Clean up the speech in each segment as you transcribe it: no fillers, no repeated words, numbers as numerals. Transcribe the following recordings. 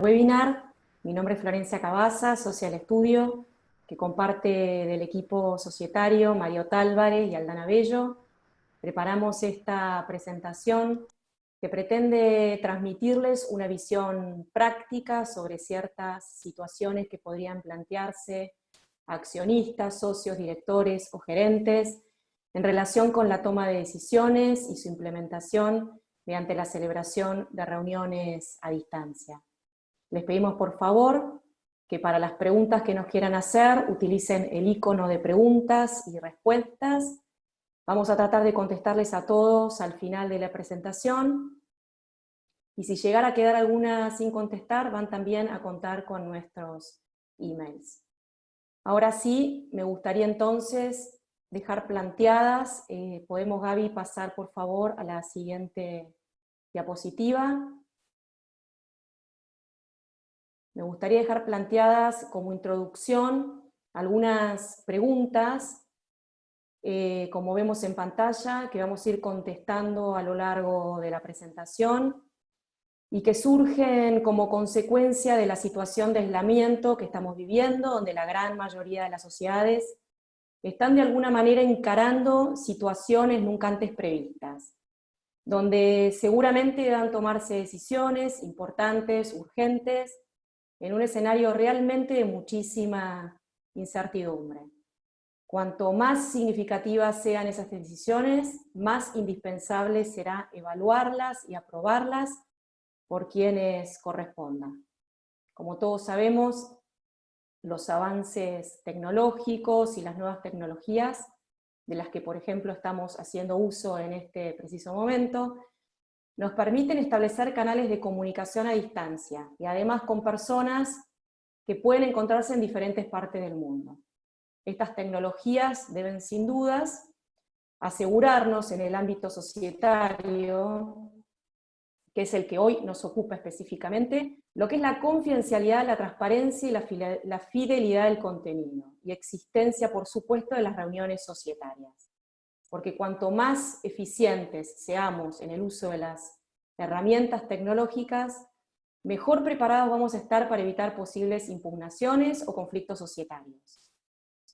Webinar. Mi nombre es Florencia Cabaza, socia del estudio, que comparte del equipo societario Mario Tálvarez y Aldana Bello. Preparamos esta presentación que pretende transmitirles una visión práctica sobre ciertas situaciones que podrían plantearse a accionistas, socios, directores o gerentes en relación con la toma de decisiones y su implementación mediante la celebración de reuniones a distancia. Les pedimos por favor que para las preguntas que nos quieran hacer utilicen el icono de preguntas y respuestas. Vamos a tratar de contestarles a todos al final de la presentación. Y si llegara a quedar alguna sin contestar, van también a contar con nuestros emails. Ahora sí, me gustaría entonces dejar planteadas, podemos, Gaby, pasar por favor a la siguiente diapositiva. Me gustaría dejar planteadas como introducción algunas preguntas, como vemos en pantalla, que vamos a ir contestando a lo largo de la presentación, y que surgen como consecuencia de la situación de aislamiento que estamos viviendo, donde la gran mayoría de las sociedades están de alguna manera encarando situaciones nunca antes previstas, donde seguramente deban tomarse decisiones importantes, urgentes, en un escenario realmente de muchísima incertidumbre. Cuanto más significativas sean esas decisiones, más indispensable será evaluarlas y aprobarlas por quienes correspondan. Como todos sabemos, los avances tecnológicos y las nuevas tecnologías, de las que por ejemplo estamos haciendo uso en este preciso momento, nos permiten establecer canales de comunicación a distancia, y además con personas que pueden encontrarse en diferentes partes del mundo. Estas tecnologías deben sin dudas asegurarnos en el ámbito societario, que es el que hoy nos ocupa específicamente, lo que es la confidencialidad, la transparencia y la fidelidad del contenido, y existencia, por supuesto, de las reuniones societarias. Porque cuanto más eficientes seamos en el uso de las herramientas tecnológicas, mejor preparados vamos a estar para evitar posibles impugnaciones o conflictos societarios.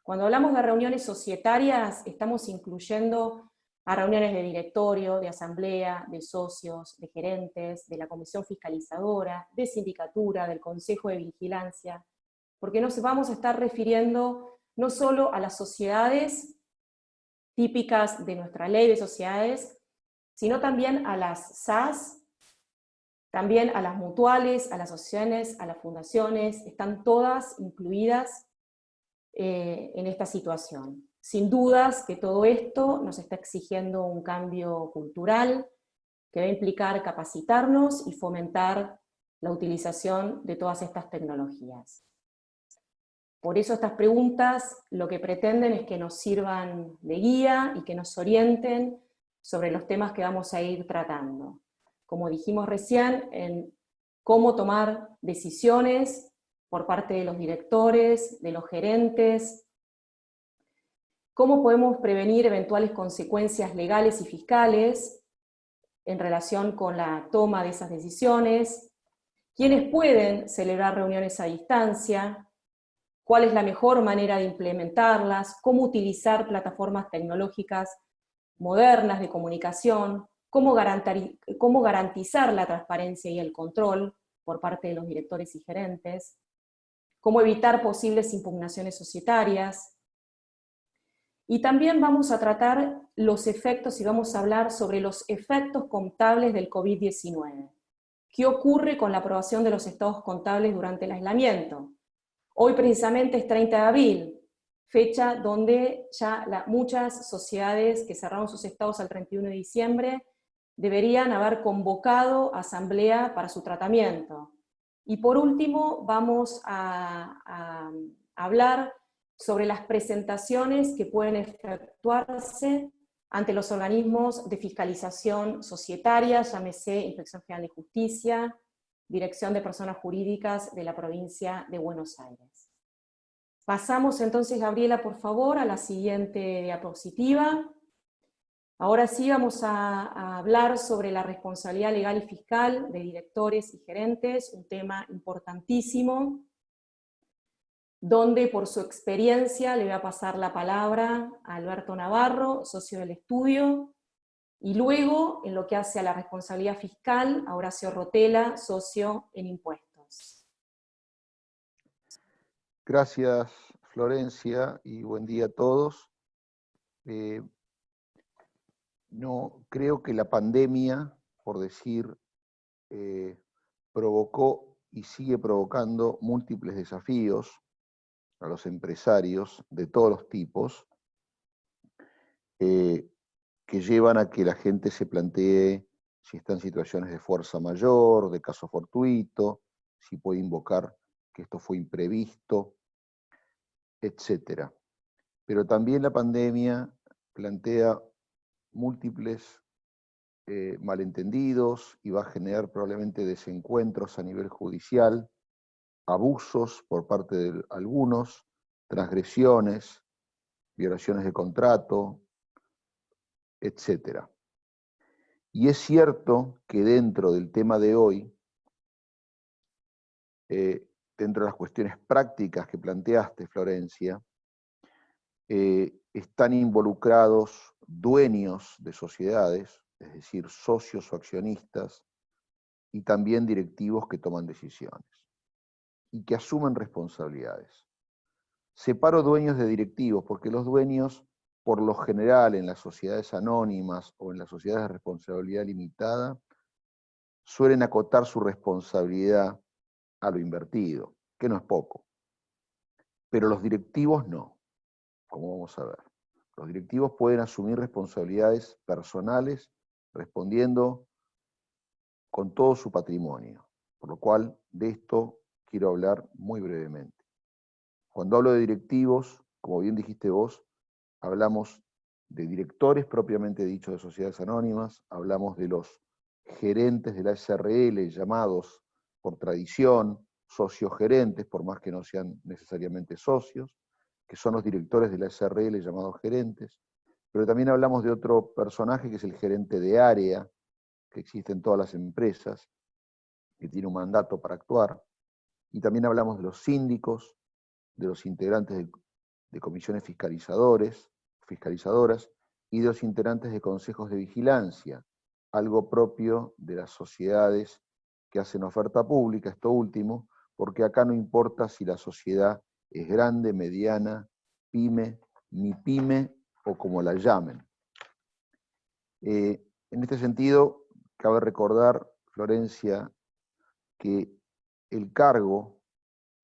Cuando hablamos de reuniones societarias, estamos incluyendo a reuniones de directorio, de asamblea, de socios, de gerentes, de la comisión fiscalizadora, de sindicatura, del consejo de vigilancia, porque nos vamos a estar refiriendo no solo a las sociedades típicas de nuestra ley de sociedades, sino también a las SAS, también a las mutuales, a las asociaciones, a las fundaciones, están todas incluidas en esta situación. Sin dudas que todo esto nos está exigiendo un cambio cultural que va a implicar capacitarnos y fomentar la utilización de todas estas tecnologías. Por eso estas preguntas lo que pretenden es que nos sirvan de guía y que nos orienten sobre los temas que vamos a ir tratando. Como dijimos recién, en cómo tomar decisiones por parte de los directores, de los gerentes, cómo podemos prevenir eventuales consecuencias legales y fiscales en relación con la toma de esas decisiones, quiénes pueden celebrar reuniones a distancia, cuál es la mejor manera de implementarlas, cómo utilizar plataformas tecnológicas modernas de comunicación, cómo garantizar la transparencia y el control por parte de los directores y gerentes, cómo evitar posibles impugnaciones societarias. Y también vamos a tratar los efectos y vamos a hablar sobre los efectos contables del COVID-19. ¿Qué ocurre con la aprobación de los estados contables durante el aislamiento? Hoy precisamente es 30 de abril, fecha donde ya muchas sociedades que cerraron sus estados al 31 de diciembre deberían haber convocado asamblea para su tratamiento. Y por último vamos a hablar sobre las presentaciones que pueden efectuarse ante los organismos de fiscalización societaria, llámese Inspección General de Justicia, Dirección de Personas Jurídicas de la provincia de Buenos Aires. Pasamos entonces, Gabriela, por favor, a la siguiente diapositiva. Ahora sí vamos a hablar sobre la responsabilidad legal y fiscal de directores y gerentes, un tema importantísimo, donde por su experiencia le voy a pasar la palabra a Alberto Navarro, socio del estudio, y luego, en lo que hace a la responsabilidad fiscal, a Horacio Rotela, socio en impuestos. Gracias, Florencia, y buen día a todos. No, creo que la pandemia, por decir, provocó y sigue provocando múltiples desafíos a los empresarios de todos los tipos, que llevan a que la gente se plantee si está en situaciones de fuerza mayor, de caso fortuito, si puede invocar que esto fue imprevisto, etc. Pero también la pandemia plantea múltiples malentendidos y va a generar probablemente desencuentros a nivel judicial, abusos por parte de algunos, transgresiones, violaciones de contrato, etc. Y es cierto que dentro del tema de hoy, dentro de las cuestiones prácticas que planteaste, Florencia, están involucrados dueños de sociedades, es decir, socios o accionistas, y también directivos que toman decisiones y que asumen responsabilidades. Separo dueños de directivos porque los dueños, por lo general, en las sociedades anónimas o en las sociedades de responsabilidad limitada, suelen acotar su responsabilidad a lo invertido, que no es poco. Pero los directivos no, como vamos a ver. Los directivos pueden asumir responsabilidades personales respondiendo con todo su patrimonio, por lo cual de esto quiero hablar muy brevemente. Cuando hablo de directivos, como bien dijiste vos, hablamos de directores propiamente dichos de sociedades anónimas, hablamos de los gerentes de la SRL llamados por tradición socios gerentes, por más que no sean necesariamente socios, que son los directores de la SRL llamados gerentes, pero también hablamos de otro personaje que es el gerente de área, que existe en todas las empresas, que tiene un mandato para actuar, y también hablamos de los síndicos, de los integrantes de comisiones fiscalizadoras, y de los integrantes de consejos de vigilancia, algo propio de las sociedades que hacen oferta pública, esto último, porque acá no importa si la sociedad es grande, mediana, pyme, ni pyme, o como la llamen. En este sentido, cabe recordar, Florencia, que el cargo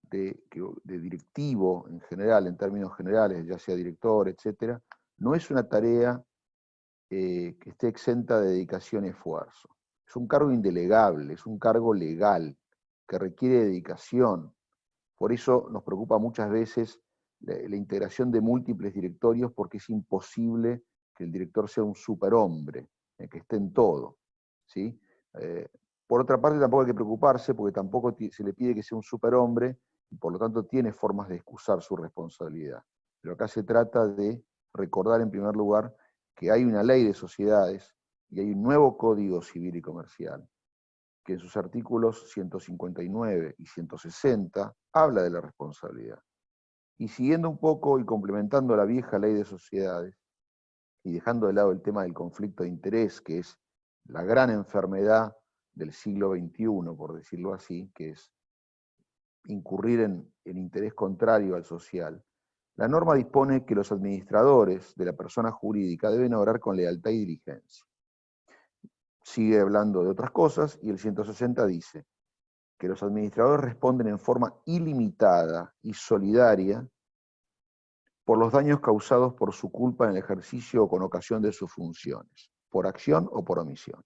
de directivo en general, en términos generales, ya sea director, etcétera, no es una tarea que esté exenta de dedicación y esfuerzo. Es un cargo indelegable, es un cargo legal, que requiere dedicación. Por eso nos preocupa muchas veces la integración de múltiples directorios, porque es imposible que el director sea un superhombre, que esté en todo, ¿sí? Por otra parte, tampoco hay que preocuparse, porque tampoco se le pide que sea un superhombre, y por lo tanto tiene formas de excusar su responsabilidad. Pero acá se trata de recordar en primer lugar que hay una ley de sociedades y hay un nuevo Código Civil y Comercial, que en sus artículos 159 y 160 habla de la responsabilidad. Y siguiendo un poco y complementando la vieja ley de sociedades, y dejando de lado el tema del conflicto de interés, que es la gran enfermedad del siglo XXI, por decirlo así, que es incurrir en interés contrario al social, la norma dispone que los administradores de la persona jurídica deben obrar con lealtad y diligencia. Sigue hablando de otras cosas y el 160 dice que los administradores responden en forma ilimitada y solidaria por los daños causados por su culpa en el ejercicio o con ocasión de sus funciones, por acción o por omisión.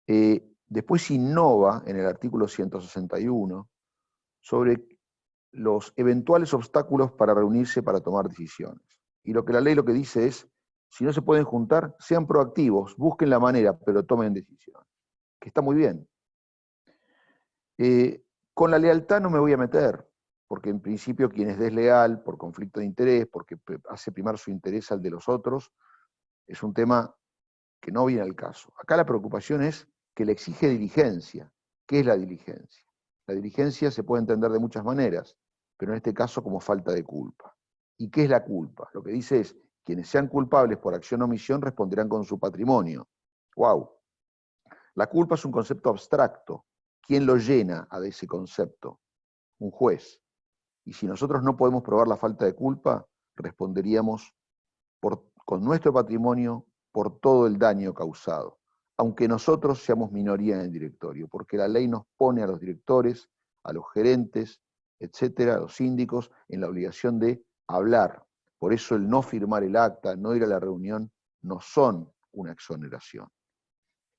Después innova en el artículo 161 sobre los eventuales obstáculos para reunirse para tomar decisiones. Y lo que la ley lo que dice es, si no se pueden juntar, sean proactivos, busquen la manera, pero tomen decisiones. Que está muy bien. Con la lealtad no me voy a meter, porque en principio quien es desleal por conflicto de interés, porque hace primar su interés al de los otros, es un tema que no viene al caso. Acá la preocupación es que le exige diligencia. ¿Qué es la diligencia? La diligencia se puede entender de muchas maneras, pero en este caso como falta de culpa. ¿Y qué es la culpa? Lo que dice es, quienes sean culpables por acción o omisión responderán con su patrimonio. ¡Wow! La culpa es un concepto abstracto. ¿Quién lo llena a ese concepto? Un juez. Y si nosotros no podemos probar la falta de culpa, responderíamos con nuestro patrimonio por todo el daño causado, aunque nosotros seamos minoría en el directorio, porque la ley nos pone a los directores, a los gerentes, etcétera, a los síndicos, en la obligación de hablar. Por eso el no firmar el acta, no ir a la reunión, no son una exoneración.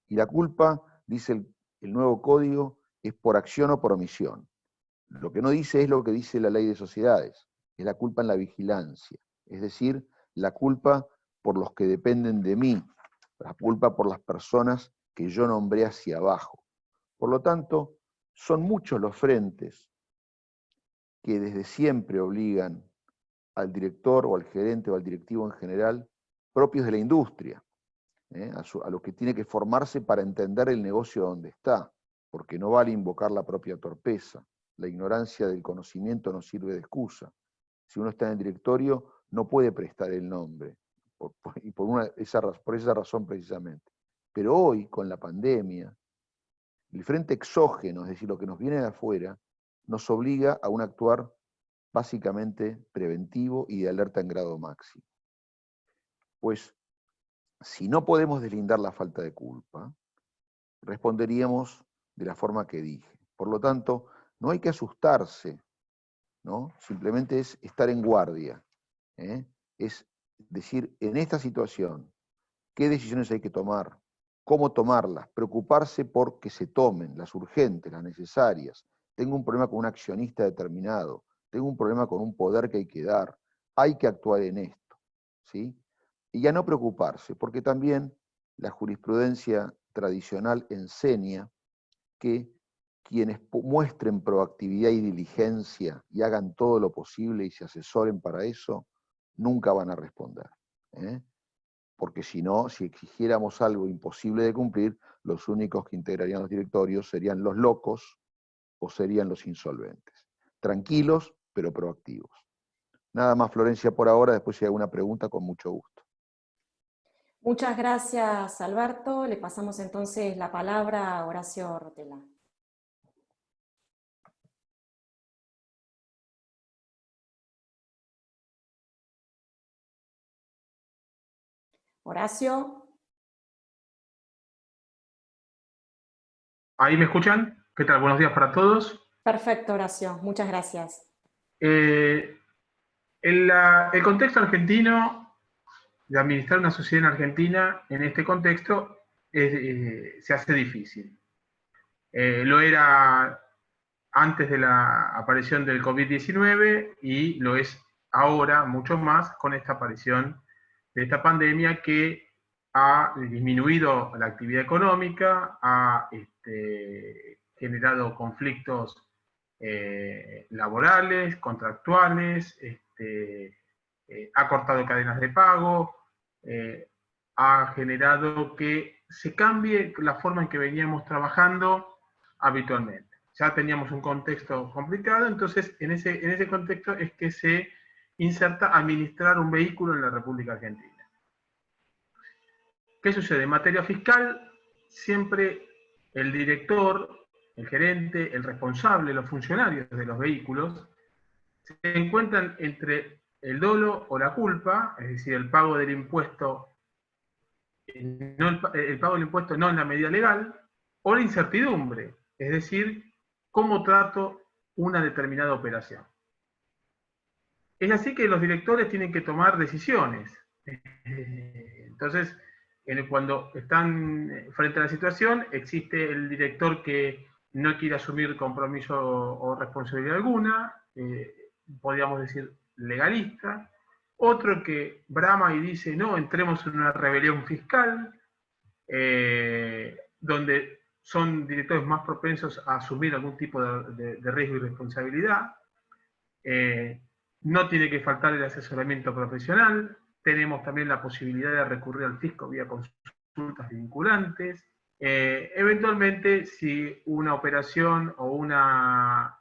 Y la culpa, dice el nuevo código, es por acción o por omisión. Lo que no dice es lo que dice la ley de sociedades, es la culpa en la vigilancia, es decir, la culpa por los que dependen de mí, la culpa por las personas que yo nombré hacia abajo. Por lo tanto, son muchos los frentes que desde siempre obligan al director o al gerente o al directivo en general, propios de la industria, a lo que tiene que formarse para entender el negocio donde está, porque no vale invocar la propia torpeza. La ignorancia del conocimiento no sirve de excusa. Si uno está en el directorio, no puede prestar el nombre, por esa razón precisamente. Pero hoy, con la pandemia, el frente exógeno, es decir, lo que nos viene de afuera, nos obliga a un actuar básicamente preventivo y de alerta en grado máximo. Pues, si no podemos deslindar la falta de culpa, responderíamos de la forma que dije. Por lo tanto, no hay que asustarse, ¿no? Simplemente es estar en guardia, ¿eh? Es decir, en esta situación, ¿qué decisiones hay que tomar? ¿Cómo tomarlas? Preocuparse por que se tomen, las urgentes, las necesarias. Tengo un problema con un accionista determinado, tengo un problema con un poder que hay que dar, hay que actuar en esto, ¿sí? Y ya no preocuparse, porque también la jurisprudencia tradicional enseña que quienes muestren proactividad y diligencia y hagan todo lo posible y se asesoren para eso, nunca van a responder, ¿eh? Porque si no, si exigiéramos algo imposible de cumplir, los únicos que integrarían los directorios serían los locos o serían los insolventes. Tranquilos, pero proactivos. Nada más, Florencia, por ahora. Después si hay alguna pregunta, con mucho gusto. Muchas gracias, Alberto. Le pasamos entonces la palabra a Horacio Rotela. Horacio. ¿Ahí me escuchan? ¿Qué tal? Buenos días para todos. Perfecto, Horacio. Muchas gracias. El contexto argentino, de administrar una sociedad en Argentina, en este contexto, se hace difícil. Lo era antes de la aparición del COVID-19 y lo es ahora mucho más con esta aparición de esta pandemia que ha disminuido la actividad económica, ha generado conflictos laborales, contractuales, ha cortado cadenas de pago, ha generado que se cambie la forma en que veníamos trabajando habitualmente. Ya teníamos un contexto complicado, entonces en ese contexto es que se inserta administrar un vehículo en la República Argentina. ¿Qué sucede? En materia fiscal, siempre el director, el gerente, el responsable, los funcionarios de los vehículos, se encuentran entre el dolo o la culpa, es decir, el pago del impuesto, no el pago del impuesto no en la medida legal, o la incertidumbre, es decir, cómo trato una determinada operación. Es así que los directores tienen que tomar decisiones. Entonces, cuando están frente a la situación, existe el director que no quiere asumir compromiso o responsabilidad alguna, podríamos decir legalista, otro que brama y dice, no, entremos en una rebelión fiscal, donde son directores más propensos a asumir algún tipo de riesgo y responsabilidad. No tiene que faltar el asesoramiento profesional, tenemos también la posibilidad de recurrir al fisco vía consultas vinculantes. Eventualmente, si una operación o una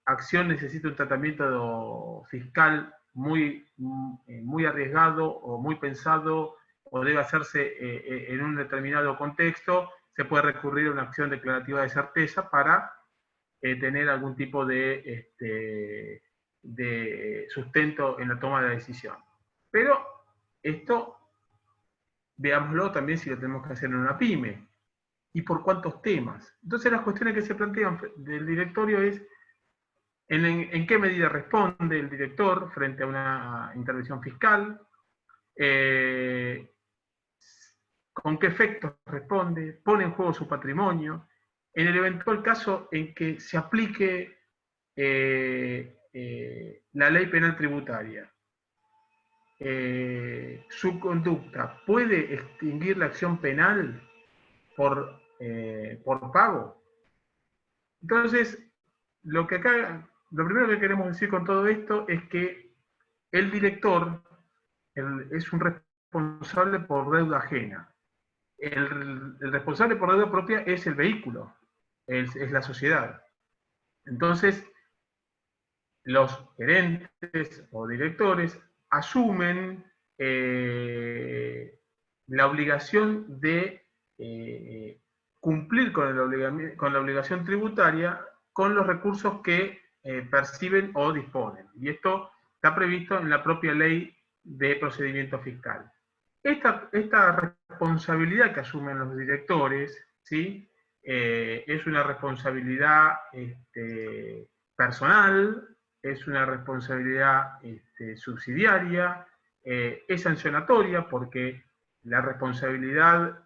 acción necesita un tratamiento fiscal muy arriesgado o muy pensado, o debe hacerse en un determinado contexto, se puede recurrir a una acción declarativa de certeza para tener algún tipo de sustento en la toma de la decisión. Pero esto, veámoslo también si lo tenemos que hacer en una pyme, y por cuántos temas. Entonces las cuestiones que se plantean del directorio es en qué medida responde el director frente a una intervención fiscal, con qué efectos responde, pone en juego su patrimonio, en el eventual caso en que se aplique la ley penal tributaria. Su conducta puede extinguir la acción penal por pago. Entonces, lo primero que queremos decir con todo esto es que el director es un responsable por deuda ajena. El responsable por deuda propia es el vehículo, es la sociedad. Entonces, los gerentes o directores asumen la obligación de cumplir con la obligación tributaria con los recursos que perciben o disponen. Y esto está previsto en la propia ley de procedimiento fiscal. Esta responsabilidad que asumen los directores, ¿sí? Es una responsabilidad personal, es una responsabilidad subsidiaria, es sancionatoria porque la responsabilidad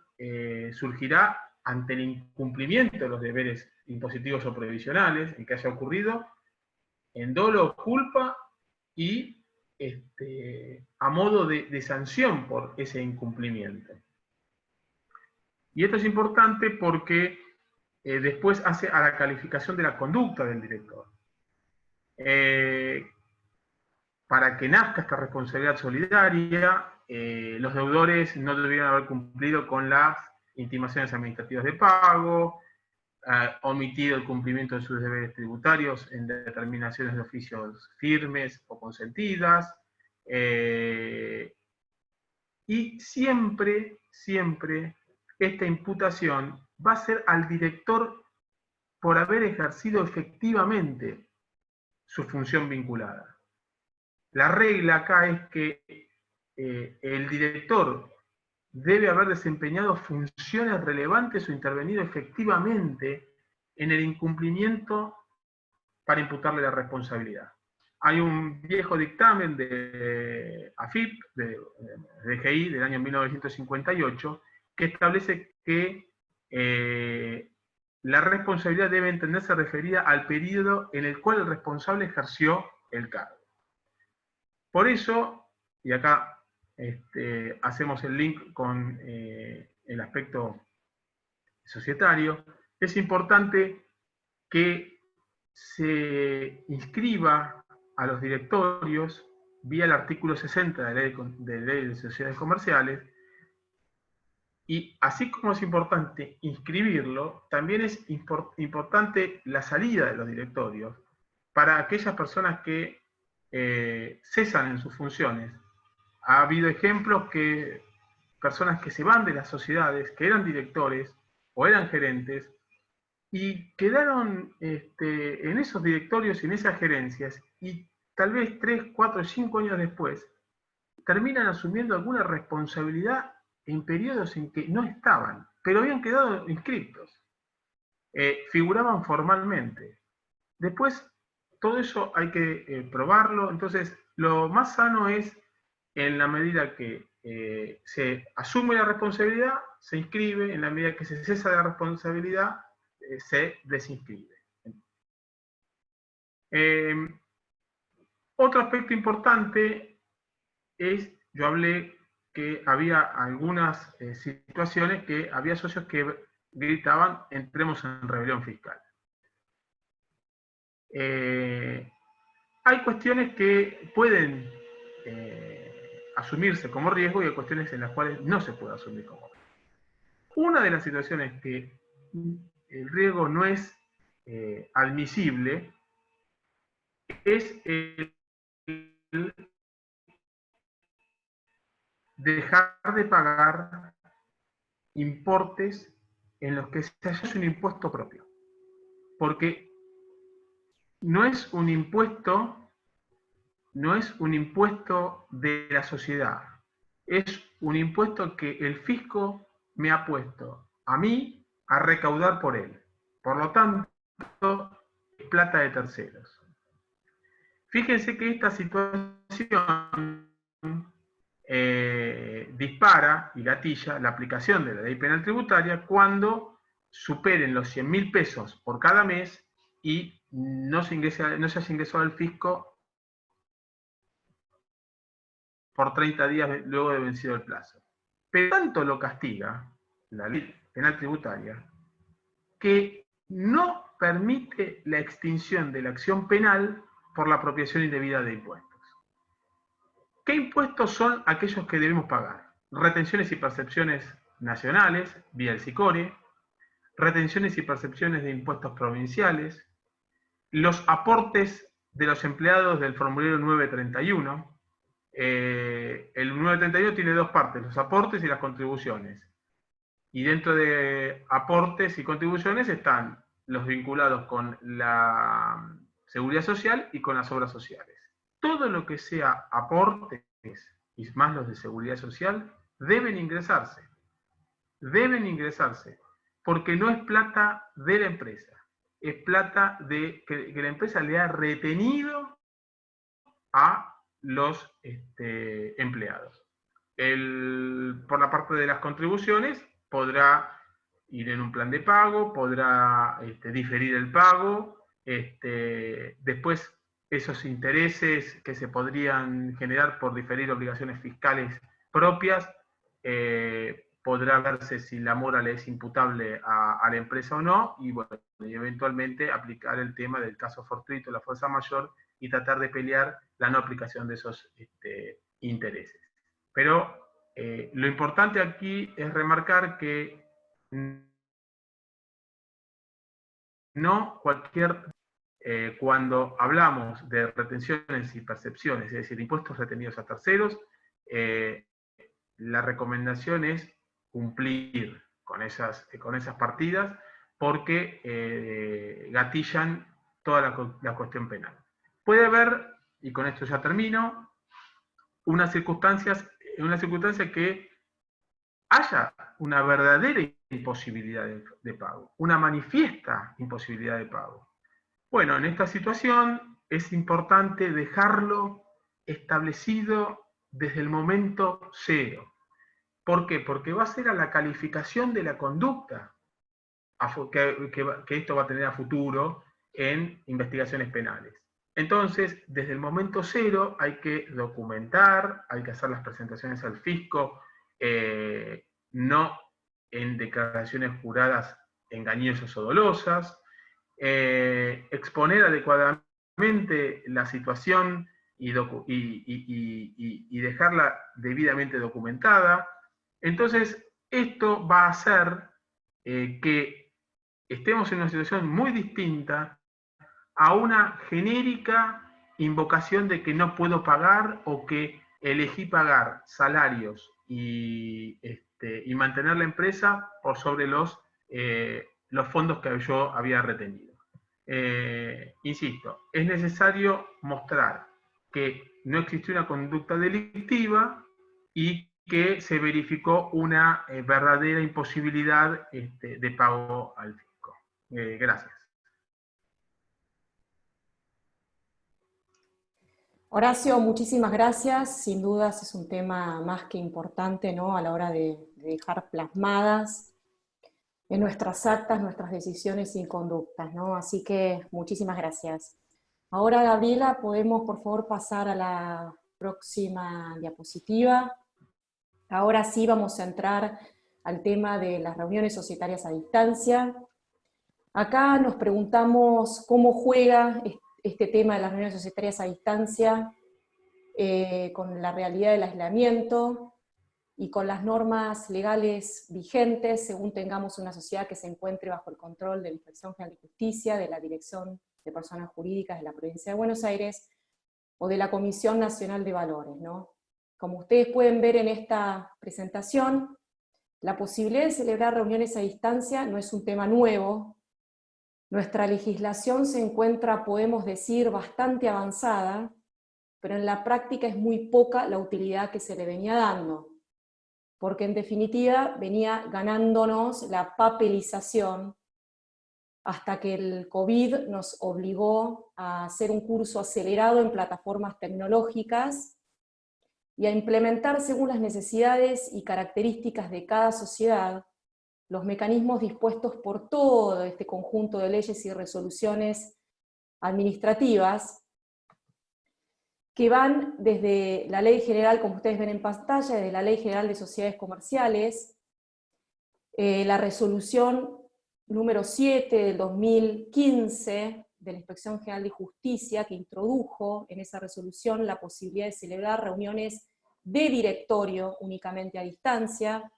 surgirá ante el incumplimiento de los deberes impositivos o previsionales en que haya ocurrido, en dolo o culpa y a modo de sanción por ese incumplimiento. Y esto es importante porque después hace a la calificación de la conducta del director. Para que nazca esta responsabilidad solidaria, los deudores no debieron haber cumplido con las intimaciones administrativas de pago, omitido el cumplimiento de sus deberes tributarios en determinaciones de oficios firmes o consentidas, y siempre esta imputación va a ser al director por haber ejercido efectivamente su función vinculada. La regla acá es que el director debe haber desempeñado funciones relevantes o intervenido efectivamente en el incumplimiento para imputarle la responsabilidad. Hay un viejo dictamen de AFIP, de DGI, del año 1958, que establece que la responsabilidad debe entenderse referida al periodo en el cual el responsable ejerció el cargo. Por eso, y acá hacemos el link con el aspecto societario, es importante que se inscriba a los directorios vía el artículo 60 de la Ley de Sociedades Comerciales, y así como es importante inscribirlo, también es importante la salida de los directorios para aquellas personas que cesan en sus funciones. Ha habido ejemplos que personas que se van de las sociedades, que eran directores o eran gerentes, y quedaron en esos directorios y en esas gerencias, y tal vez 3, 4, 5 años después, terminan asumiendo alguna responsabilidad en periodos en que no estaban, pero habían quedado inscriptos. Figuraban formalmente. Después, todo eso hay que probarlo. Entonces, lo más sano es, en la medida que se asume la responsabilidad, se inscribe; en la medida que se cesa la responsabilidad, se desinscribe. Otro aspecto importante es, yo hablé que había algunas situaciones que había socios que gritaban: entremos en rebelión fiscal. Hay cuestiones que pueden asumirse como riesgo y hay cuestiones en las cuales no se puede asumir como riesgo. Una de las situaciones que el riesgo no es admisible es el dejar de pagar importes en los que se haya un impuesto propio. Porque no es un impuesto de la sociedad, es un impuesto que el fisco me ha puesto a mí a recaudar por él. Por lo tanto, es plata de terceros. Fíjense que esta situación dispara y gatilla la aplicación de la ley penal tributaria cuando superen los 100.000 pesos por cada mes y no se haya ingresado al fisco por 30 días luego de vencido el plazo. Pero tanto lo castiga la ley penal tributaria que no permite la extinción de la acción penal por la apropiación indebida de impuestos. ¿Qué impuestos son aquellos que debemos pagar? Retenciones y percepciones nacionales, vía el SICORE, retenciones y percepciones de impuestos provinciales, los aportes de los empleados del formulario 931. El 931 tiene dos partes, los aportes y las contribuciones. Y dentro de aportes y contribuciones están los vinculados con la seguridad social y con las obras sociales. Todo lo que sea aportes, y más los de seguridad social, deben ingresarse. Deben ingresarse, porque no es plata de la empresa, es plata que la empresa le ha retenido a los empleados. Por la parte de las contribuciones, podrá ir en un plan de pago, podrá diferir el pago, después esos intereses que se podrían generar por diferir obligaciones fiscales propias, podrá verse si la mora le es imputable a la empresa o no, y bueno, y eventualmente aplicar el tema del caso fortuito, la fuerza mayor, y tratar de pelear la no aplicación de esos intereses. Pero lo importante aquí es remarcar que no cualquier... cuando hablamos de retenciones y percepciones, es decir, impuestos retenidos a terceros, la recomendación es cumplir con esas partidas porque gatillan toda la cuestión penal. Puede haber, y con esto ya termino, una circunstancia que haya una verdadera imposibilidad de pago, una manifiesta imposibilidad de pago. Bueno, en esta situación es importante dejarlo establecido desde el momento cero. ¿Por qué? Porque va a ser a la calificación de la conducta que esto va a tener a futuro en investigaciones penales. Entonces, desde el momento cero hay que documentar, hay que hacer las presentaciones al fisco, no en declaraciones juradas engañosas o dolosas, exponer adecuadamente la situación y dejarla debidamente documentada. Entonces, esto va a hacer que estemos en una situación muy distinta a una genérica invocación de que no puedo pagar o que elegí pagar salarios y mantener la empresa por sobre los fondos que yo había retenido. Insisto, es necesario mostrar que no existió una conducta delictiva y que se verificó una verdadera imposibilidad de pago al fisco. Gracias. Horacio, muchísimas gracias. Sin dudas es un tema más que importante, ¿no?, a la hora de dejar plasmadas en nuestras actas, nuestras decisiones y conductas, ¿no? Así que muchísimas gracias. Ahora, Gabriela, podemos por favor pasar a la próxima diapositiva. Ahora sí vamos a entrar al tema de las reuniones societarias a distancia. Acá nos preguntamos cómo juega este tema de las reuniones societarias a distancia con la realidad del aislamiento y con las normas legales vigentes, según tengamos una sociedad que se encuentre bajo el control de la Inspección General de Justicia, de la Dirección de Personas Jurídicas de la Provincia de Buenos Aires, o de la Comisión Nacional de Valores, ¿no? Como ustedes pueden ver en esta presentación, la posibilidad de celebrar reuniones a distancia no es un tema nuevo. Nuestra legislación se encuentra, podemos decir, bastante avanzada, pero en la práctica es muy poca la utilidad que se le venía dando, porque en definitiva venía ganándonos la papelización hasta que el COVID nos obligó a hacer un curso acelerado en plataformas tecnológicas y a implementar según las necesidades y características de cada sociedad los mecanismos dispuestos por todo este conjunto de leyes y resoluciones administrativas que van desde la Ley General, como ustedes ven en pantalla, desde la Ley General de Sociedades Comerciales, la resolución número 7 del 2015 de la Inspección General de Justicia, que introdujo en esa resolución la posibilidad de celebrar reuniones de directorio únicamente a distancia.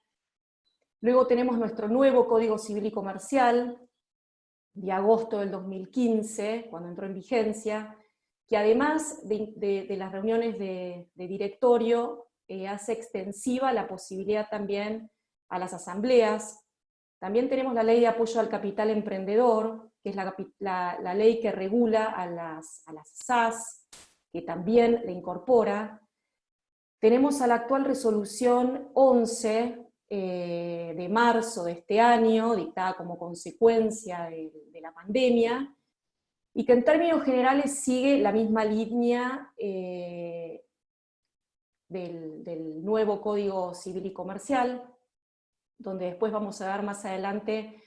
Luego tenemos nuestro nuevo Código Civil y Comercial, de agosto del 2015, cuando entró en vigencia, que además de las reuniones de directorio, hace extensiva la posibilidad también a las asambleas. También tenemos la Ley de Apoyo al Capital Emprendedor, que es la ley que regula a las SAS, que también le incorpora. Tenemos a la actual resolución 11 de marzo de este año, dictada como consecuencia de la pandemia, y que en términos generales sigue la misma línea del nuevo Código Civil y Comercial, donde después vamos a ver más adelante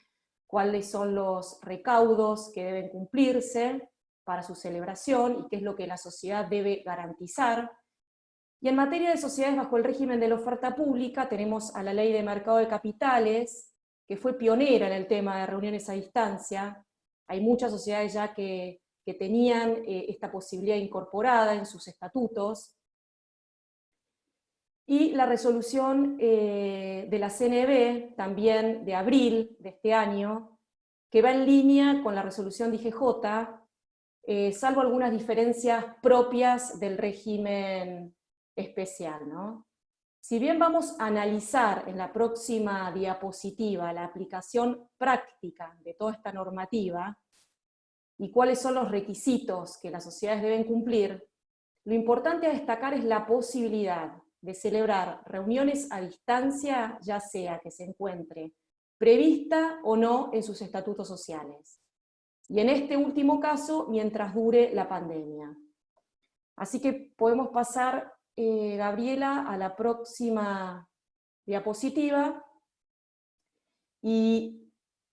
cuáles son los recaudos que deben cumplirse para su celebración y qué es lo que la sociedad debe garantizar. Y en materia de sociedades bajo el régimen de la oferta pública tenemos a la Ley de Mercado de Capitales, que fue pionera en el tema de reuniones a distancia. Hay muchas sociedades ya que tenían esta posibilidad incorporada en sus estatutos. Y la resolución de la CNB, también de abril de este año, que va en línea con la resolución de IGJ, salvo algunas diferencias propias del régimen especial, ¿no? Si bien vamos a analizar en la próxima diapositiva la aplicación práctica de toda esta normativa y cuáles son los requisitos que las sociedades deben cumplir, lo importante a destacar es la posibilidad de celebrar reuniones a distancia, ya sea que se encuentre prevista o no en sus estatutos sociales. Y en este último caso, mientras dure la pandemia. Así que podemos pasar, Gabriela, a la próxima diapositiva. Y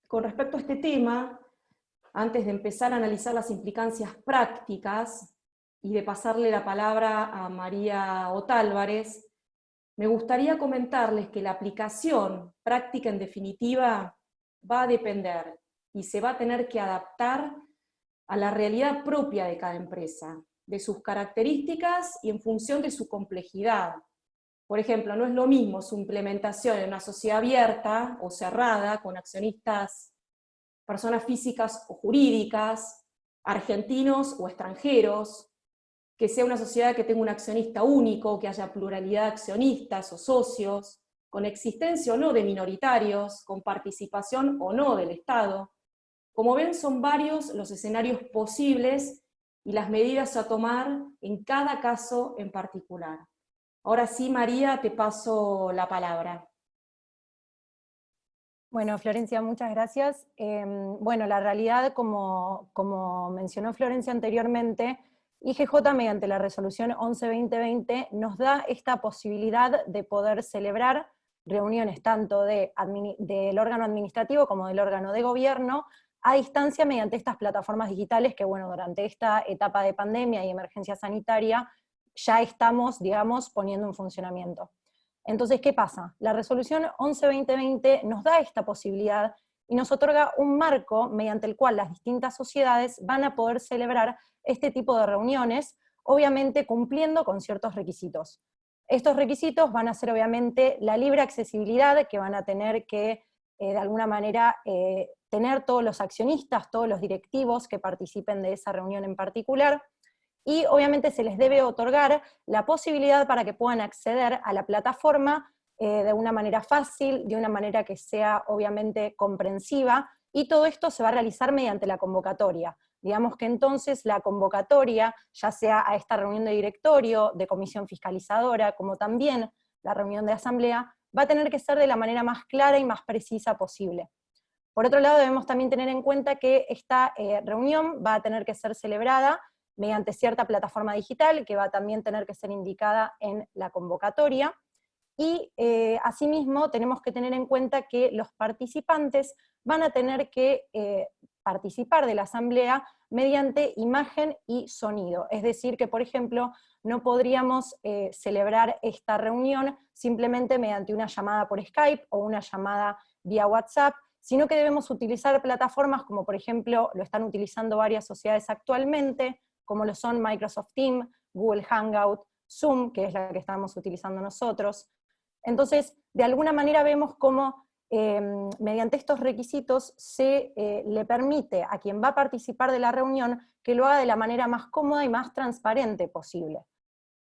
con respecto a este tema, antes de empezar a analizar las implicancias prácticas, y de pasarle la palabra a María Otálvarez, me gustaría comentarles que la aplicación práctica en definitiva va a depender y se va a tener que adaptar a la realidad propia de cada empresa, de sus características y en función de su complejidad. Por ejemplo, no es lo mismo su implementación en una sociedad abierta o cerrada, con accionistas, personas físicas o jurídicas, argentinos o extranjeros, que sea una sociedad que tenga un accionista único, que haya pluralidad de accionistas o socios, con existencia o no de minoritarios, con participación o no del Estado. Como ven, son varios los escenarios posibles y las medidas a tomar en cada caso en particular. Ahora sí, María, te paso la palabra. Bueno, Florencia, muchas gracias. Bueno, la realidad, como mencionó Florencia anteriormente, IGJ, mediante la resolución 11-2020, nos da esta posibilidad de poder celebrar reuniones tanto del órgano administrativo como del órgano de gobierno a distancia mediante estas plataformas digitales que, bueno, durante esta etapa de pandemia y emergencia sanitaria ya estamos, digamos, poniendo en funcionamiento. Entonces, ¿qué pasa? La resolución 11-2020 nos da esta posibilidad y nos otorga un marco mediante el cual las distintas sociedades van a poder celebrar este tipo de reuniones, obviamente cumpliendo con ciertos requisitos. Estos requisitos van a ser obviamente la libre accesibilidad, que van a tener que de alguna manera tener todos los accionistas, todos los directivos que participen de esa reunión en particular, y obviamente se les debe otorgar la posibilidad para que puedan acceder a la plataforma de una manera fácil, de una manera que sea obviamente comprensiva, y todo esto se va a realizar mediante la convocatoria. Digamos que entonces la convocatoria, ya sea a esta reunión de directorio, de comisión fiscalizadora, como también la reunión de asamblea, va a tener que ser de la manera más clara y más precisa posible. Por otro lado, debemos también tener en cuenta que esta reunión va a tener que ser celebrada mediante cierta plataforma digital, que va a también tener que ser indicada en la convocatoria, y asimismo tenemos que tener en cuenta que los participantes van a tener que participar de la asamblea mediante imagen y sonido. Es decir, que por ejemplo, no podríamos celebrar esta reunión simplemente mediante una llamada por Skype o una llamada vía WhatsApp, sino que debemos utilizar plataformas como por ejemplo lo están utilizando varias sociedades actualmente, como lo son Microsoft Teams, Google Hangout, Zoom, que es la que estamos utilizando nosotros. Entonces, de alguna manera vemos cómo mediante estos requisitos se le permite a quien va a participar de la reunión que lo haga de la manera más cómoda y más transparente posible,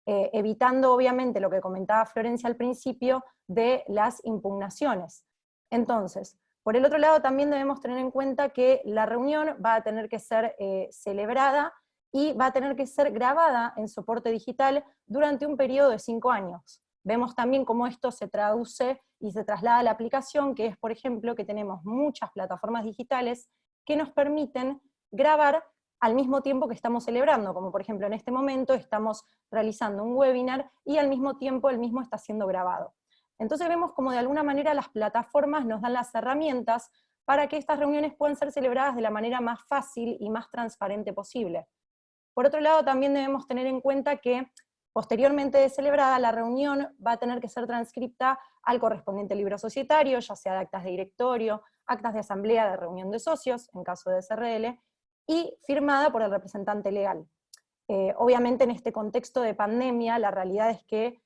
evitando obviamente lo que comentaba Florencia al principio de las impugnaciones. Entonces, por el otro lado también debemos tener en cuenta que la reunión va a tener que ser celebrada y va a tener que ser grabada en soporte digital durante un periodo de 5 años. Vemos también cómo esto se traduce y se traslada a la aplicación, que es, por ejemplo, que tenemos muchas plataformas digitales que nos permiten grabar al mismo tiempo que estamos celebrando, como por ejemplo en este momento estamos realizando un webinar y al mismo tiempo el mismo está siendo grabado. Entonces vemos como de alguna manera las plataformas nos dan las herramientas para que estas reuniones puedan ser celebradas de la manera más fácil y más transparente posible. Por otro lado, también debemos tener en cuenta que posteriormente de celebrada, la reunión va a tener que ser transcripta al correspondiente libro societario, ya sea de actas de directorio, actas de asamblea, de reunión de socios, en caso de SRL, y firmada por el representante legal. Obviamente en este contexto de pandemia, la realidad es que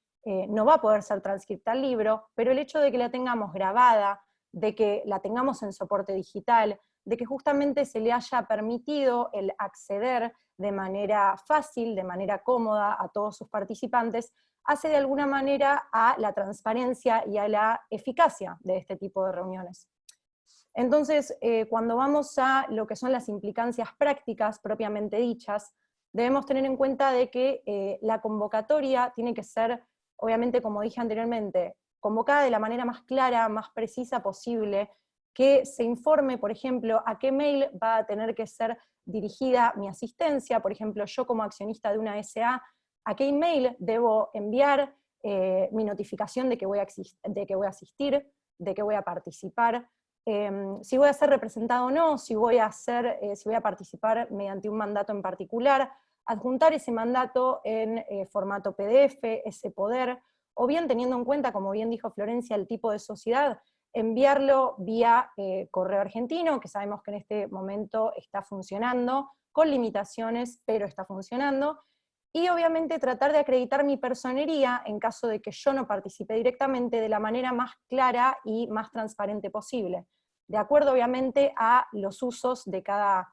no va a poder ser transcripta al libro, pero el hecho de que la tengamos grabada, de que la tengamos en soporte digital, de que justamente se le haya permitido el acceder de manera fácil, de manera cómoda a todos sus participantes, hace de alguna manera a la transparencia y a la eficacia de este tipo de reuniones. Entonces, cuando vamos a lo que son las implicancias prácticas propiamente dichas, debemos tener en cuenta de que la convocatoria tiene que ser, obviamente como dije anteriormente, convocada de la manera más clara, más precisa posible, que se informe, por ejemplo, a qué mail va a tener que ser dirigida mi asistencia, por ejemplo, yo como accionista de una SA, a qué email debo enviar mi notificación de que voy a asistir, de que voy a participar, si voy a ser representado o no, si voy a participar mediante un mandato en particular, adjuntar ese mandato en formato PDF, ese poder, o bien teniendo en cuenta, como bien dijo Florencia, el tipo de sociedad, enviarlo vía correo argentino, que sabemos que en este momento está funcionando, con limitaciones, pero está funcionando, y obviamente tratar de acreditar mi personería, en caso de que yo no participe directamente, de la manera más clara y más transparente posible, de acuerdo obviamente a los usos de cada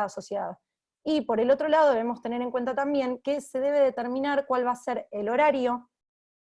sociedad. Y por el otro lado debemos tener en cuenta también que se debe determinar cuál va a ser el horario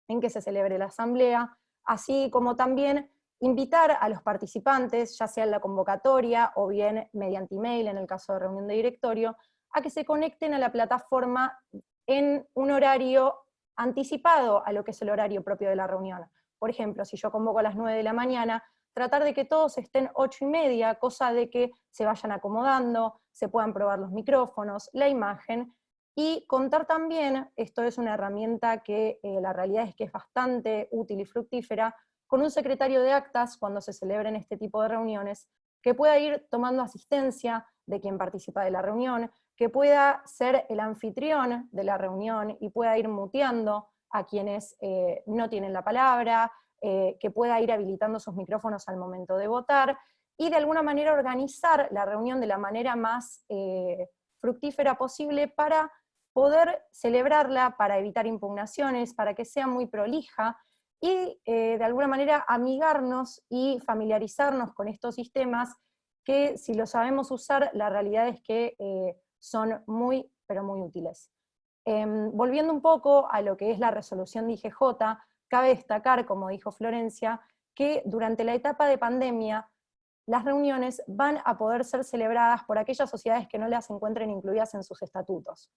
en que se celebre la asamblea, así como también invitar a los participantes, ya sea en la convocatoria o bien mediante email en el caso de reunión de directorio, a que se conecten a la plataforma en un horario anticipado a lo que es el horario propio de la reunión. Por ejemplo, si yo convoco a las 9 de la mañana, tratar de que todos estén 8:30, cosa de que se vayan acomodando, se puedan probar los micrófonos, la imagen, y contar también, esto es una herramienta que la realidad es que es bastante útil y fructífera, con un secretario de actas cuando se celebren este tipo de reuniones, que pueda ir tomando asistencia de quien participa de la reunión, que pueda ser el anfitrión de la reunión y pueda ir muteando a quienes no tienen la palabra, que pueda ir habilitando sus micrófonos al momento de votar, y de alguna manera organizar la reunión de la manera más fructífera posible para poder celebrarla para evitar impugnaciones, para que sea muy prolija, y de alguna manera amigarnos y familiarizarnos con estos sistemas que, si lo sabemos usar, la realidad es que son muy, pero muy útiles. Volviendo un poco a lo que es la resolución de IGJ, cabe destacar, como dijo Florencia, que durante la etapa de pandemia las reuniones van a poder ser celebradas por aquellas sociedades que no las encuentren incluidas en sus estatutos.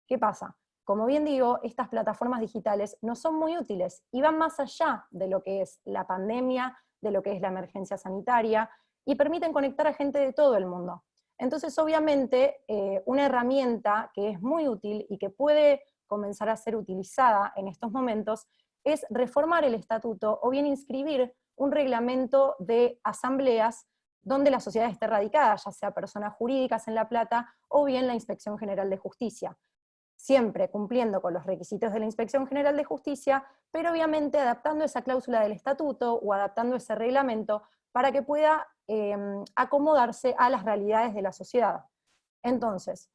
¿Qué pasa? Como bien digo, estas plataformas digitales no son muy útiles y van más allá de lo que es la pandemia, de lo que es la emergencia sanitaria, y permiten conectar a gente de todo el mundo. Entonces, obviamente, una herramienta que es muy útil y que puede comenzar a ser utilizada en estos momentos es reformar el estatuto o bien inscribir un reglamento de asambleas donde la sociedad esté radicada, ya sea personas jurídicas en La Plata o bien la Inspección General de Justicia, siempre cumpliendo con los requisitos de la Inspección General de Justicia, pero obviamente adaptando esa cláusula del estatuto o adaptando ese reglamento para que pueda acomodarse a las realidades de la sociedad. Entonces,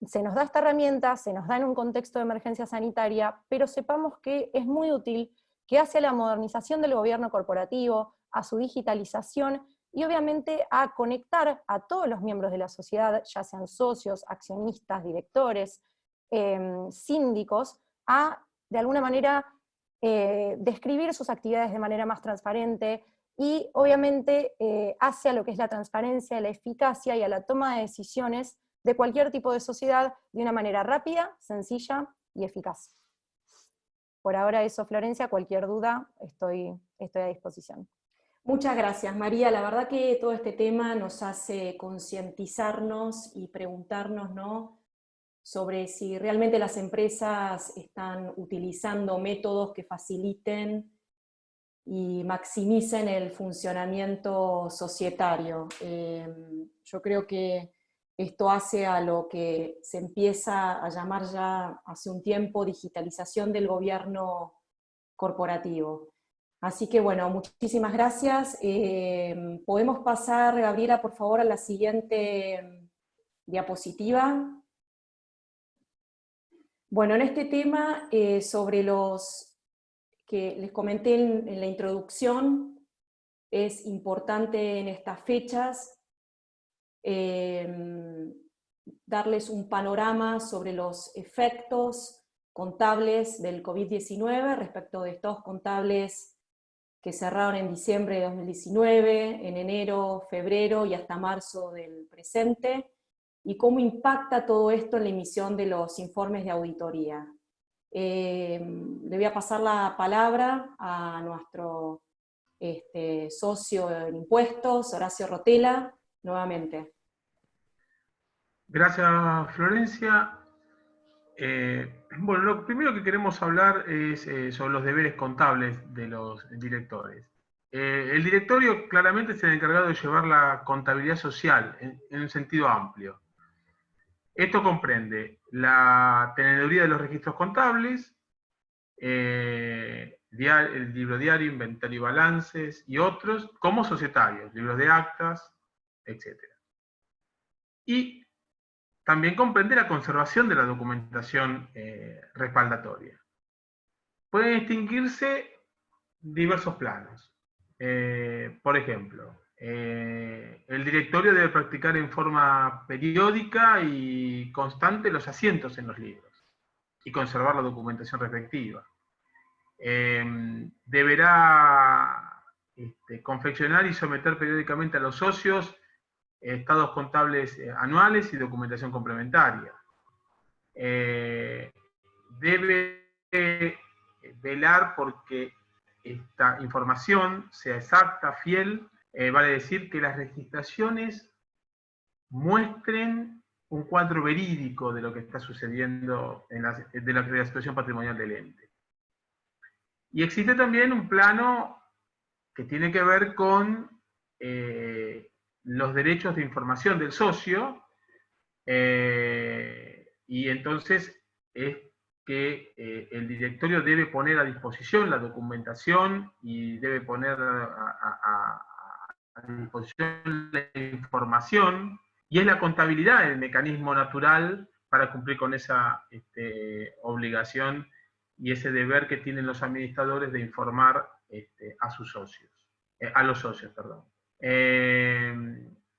se nos da esta herramienta, se nos da en un contexto de emergencia sanitaria, pero sepamos que es muy útil, que hace a la modernización del gobierno corporativo, a su digitalización y obviamente a conectar a todos los miembros de la sociedad, ya sean socios, accionistas, directores, síndicos, a de alguna manera describir sus actividades de manera más transparente y obviamente hace a lo que es la transparencia, la eficacia y a la toma de decisiones de cualquier tipo de sociedad de una manera rápida, sencilla y eficaz. Por ahora eso, Florencia, cualquier duda estoy a disposición. Muchas gracias, María. La verdad que todo este tema nos hace concientizarnos y preguntarnos, ¿no?, sobre si realmente las empresas están utilizando métodos que faciliten y maximicen el funcionamiento societario. Yo creo que esto hace a lo que se empieza a llamar ya hace un tiempo digitalización del gobierno corporativo. Así que bueno, muchísimas gracias. Podemos pasar, Gabriela, por favor, a la siguiente diapositiva. Bueno, en este tema, sobre los que les comenté en la introducción, es importante en estas fechas darles un panorama sobre los efectos contables del COVID-19 respecto de estados contables que cerraron en diciembre de 2019, en enero, febrero y hasta marzo del presente, y cómo impacta todo esto en la emisión de los informes de auditoría. Le voy a pasar la palabra a nuestro socio en impuestos, Horacio Rotela, nuevamente. Gracias, Florencia. Bueno, lo primero que queremos hablar es sobre los deberes contables de los directores. El directorio claramente es el encargado de llevar la contabilidad social en un sentido amplio. Esto comprende la teneduría de los registros contables, el libro diario, inventario y balances, y otros, como societarios, libros de actas, etc. Y también comprende la conservación de la documentación respaldatoria. Pueden distinguirse diversos planos. Por ejemplo, el directorio debe practicar en forma periódica y constante los asientos en los libros y conservar la documentación respectiva. Deberá confeccionar y someter periódicamente a los socios estados contables anuales y documentación complementaria. Debe velar porque esta información sea exacta, fiel, vale decir que las registraciones muestren un cuadro verídico de lo que está sucediendo de la situación patrimonial del ente. Y existe también un plano que tiene que ver con los derechos de información del socio, y entonces es que el directorio debe poner a disposición la documentación y debe poner a disposición la información, y es la contabilidad el mecanismo natural para cumplir con esa obligación y ese deber que tienen los administradores de informar a sus socios, a los socios, perdón.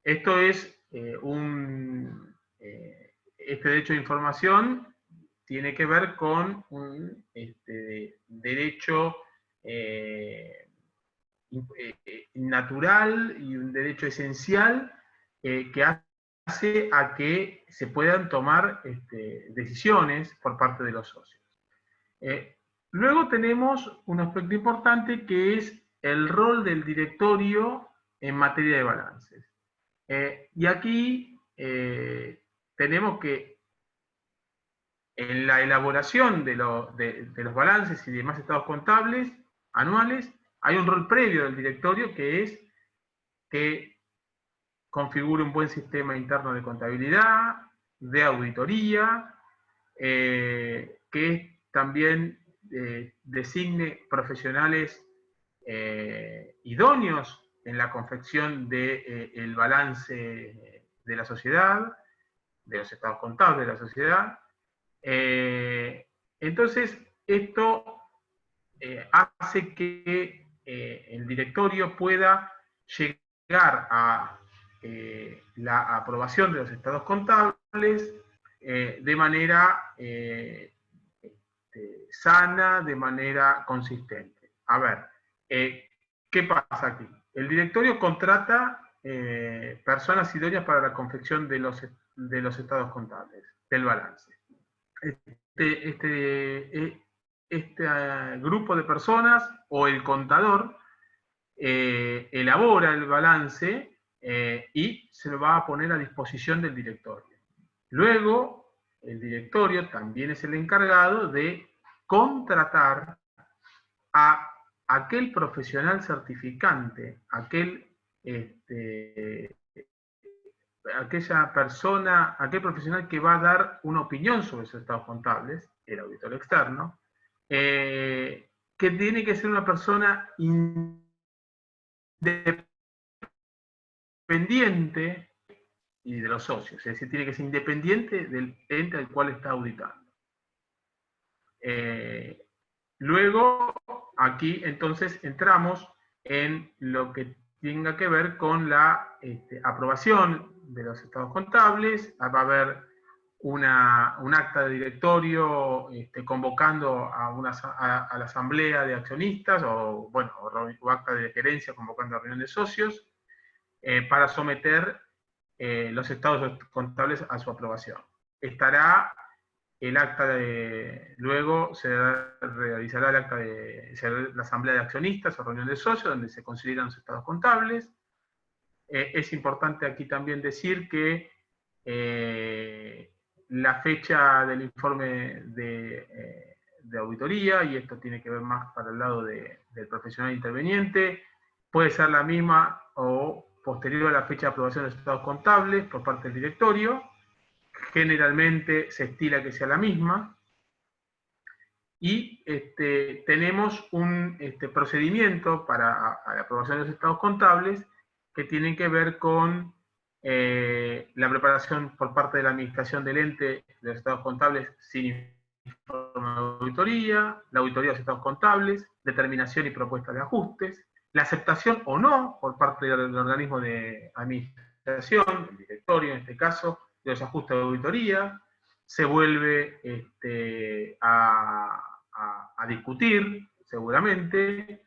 Esto es este derecho de información tiene que ver con un derecho natural y un derecho esencial que hace a que se puedan tomar decisiones por parte de los socios. Luego tenemos un aspecto importante que es el rol del directorio en materia de balances. Y aquí tenemos que en la elaboración de los balances y demás estados contables anuales, hay un rol previo del directorio que es que configure un buen sistema interno de contabilidad, de auditoría, que también designe profesionales idóneos en la confección del balance de la sociedad, de los estados contables de la sociedad. Entonces, esto hace que el directorio pueda llegar a la aprobación de los estados contables de manera sana, de manera consistente. A ver, ¿qué pasa aquí? El directorio contrata personas idóneas para la confección de los estados contables, del balance. Este grupo de personas o el contador elabora el balance y se lo va a poner a disposición del directorio. Luego, el directorio también es el encargado de contratar a aquel profesional certificante, aquel profesional que va a dar una opinión sobre los estados contables, el auditor externo, que tiene que ser una persona independiente y de los socios, es decir, tiene que ser independiente del ente al cual está auditando. Luego, aquí entonces entramos en lo que tenga que ver con la aprobación de los estados contables. Va a haber un acta de directorio convocando a la asamblea de accionistas, o acta de gerencia convocando a reunión de socios, para someter los estados contables a su aprobación. Estará el acta luego se realizará el acta la asamblea de accionistas o reunión de socios, donde se consideran los estados contables. Es importante aquí también decir que la fecha del informe de auditoría, y esto tiene que ver más para el lado del profesional interveniente, puede ser la misma o posterior a la fecha de aprobación de los estados contables por parte del directorio. Generalmente se estila que sea la misma. Y tenemos un procedimiento para la aprobación de los estados contables que tienen que ver con la preparación por parte de la administración del ente de los estados contables sin informe de auditoría, la auditoría de los estados contables, determinación y propuesta de ajustes, la aceptación o no por parte del organismo de administración, el directorio en este caso, de los ajustes de auditoría, se vuelve a discutir, seguramente.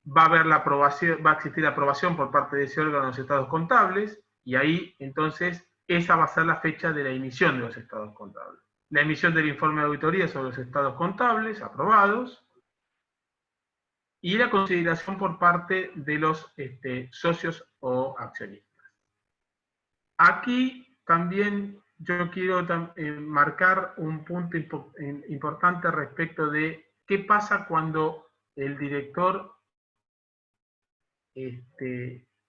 Va a haber la aprobación, va a existir la aprobación por parte de ese órgano de los estados contables, y ahí entonces esa va a ser la fecha de la emisión de los estados contables. La emisión del informe de auditoría sobre los estados contables aprobados, y la consideración por parte de los socios o accionistas. Aquí también yo quiero marcar un punto importante respecto de qué pasa cuando el director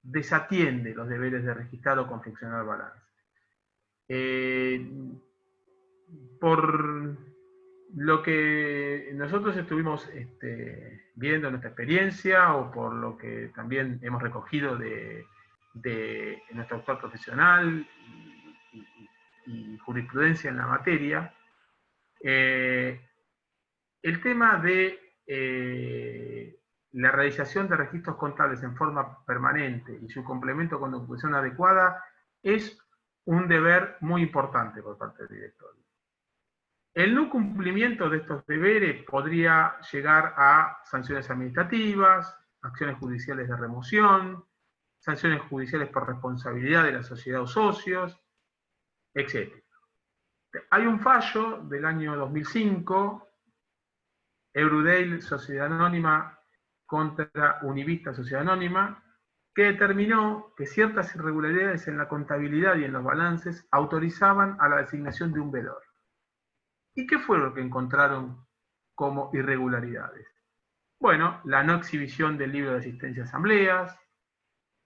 desatiende los deberes de registrar o confeccionar balance. Por lo que nosotros estuvimos viendo en nuestra experiencia, o por lo que también hemos recogido de nuestro actual profesional y jurisprudencia en la materia, el tema de la realización de registros contables en forma permanente y su complemento con documentación adecuada es un deber muy importante por parte del directorio. El no cumplimiento de estos deberes podría llegar a sanciones administrativas, acciones judiciales de remoción, sanciones judiciales por responsabilidad de la sociedad o socios, etc. Hay un fallo del año 2005, Eurudale Sociedad Anónima contra Univista Sociedad Anónima, que determinó que ciertas irregularidades en la contabilidad y en los balances autorizaban a la designación de un vedor. ¿Y qué fue lo que encontraron como irregularidades? Bueno, la no exhibición del libro de asistencia a asambleas,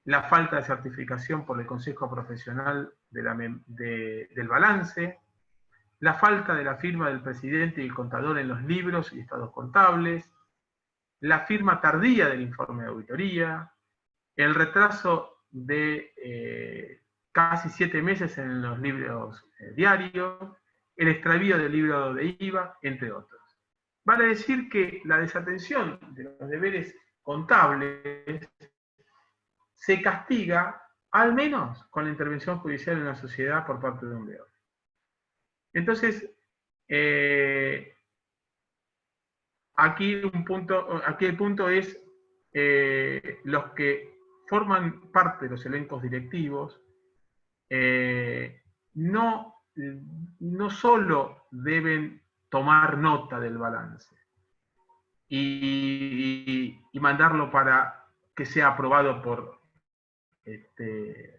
la falta de certificación por el Consejo Profesional del balance, la falta de la firma del presidente y el contador en los libros y estados contables, la firma tardía del informe de auditoría, el retraso de casi 7 meses en los libros diarios, el extravío del libro de IVA, entre otros. Vale decir que la desatención de los deberes contables se castiga al menos con la intervención judicial en la sociedad por parte de un deudor. Entonces, aquí el punto es los que forman parte de los elencos directivos no solo deben tomar nota del balance y mandarlo para que sea aprobado por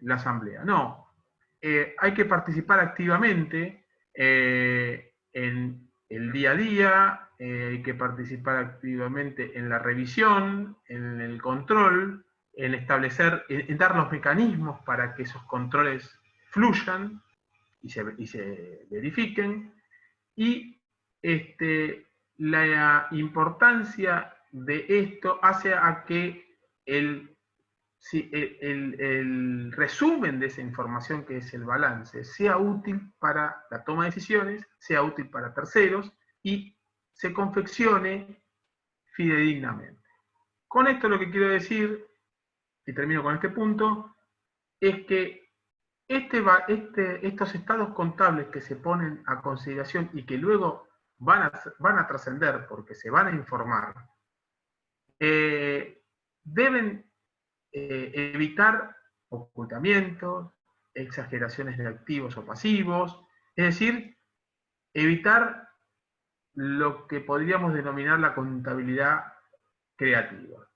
la asamblea. No, hay que participar activamente en el día a día, hay que participar activamente en la revisión, en el control, en establecer, en dar los mecanismos para que esos controles fluyan y se verifiquen, y la importancia de esto hace a que el resumen de esa información que es el balance sea útil para la toma de decisiones, sea útil para terceros y se confeccione fidedignamente. Con esto lo que quiero decir, y termino con este punto, es que estos estados contables que se ponen a consideración y que luego van a trascender porque se van a informar, deben evitar ocultamientos, exageraciones de activos o pasivos, es decir, evitar lo que podríamos denominar la contabilidad creativa.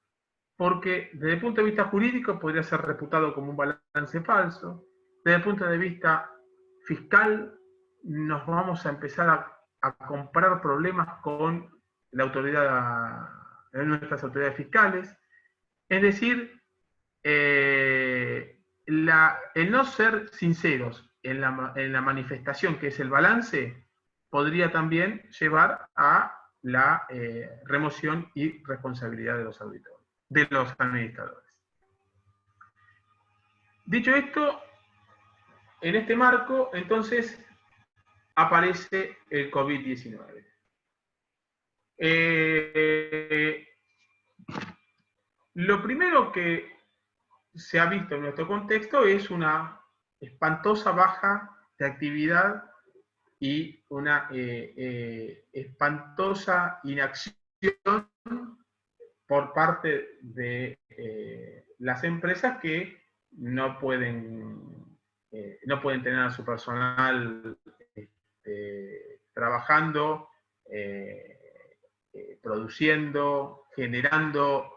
Porque desde el punto de vista jurídico podría ser reputado como un balance falso, desde el punto de vista fiscal nos vamos a empezar a comprar problemas con nuestras autoridades fiscales, es decir, el no ser sinceros en la manifestación que es el balance podría también llevar a la remoción y responsabilidad de los auditores, de los administradores. Dicho esto, en este marco, entonces, aparece el COVID-19. Lo primero que se ha visto en nuestro contexto es una espantosa baja de actividad y una espantosa inacción por parte de las empresas que no pueden tener a su personal trabajando, produciendo, generando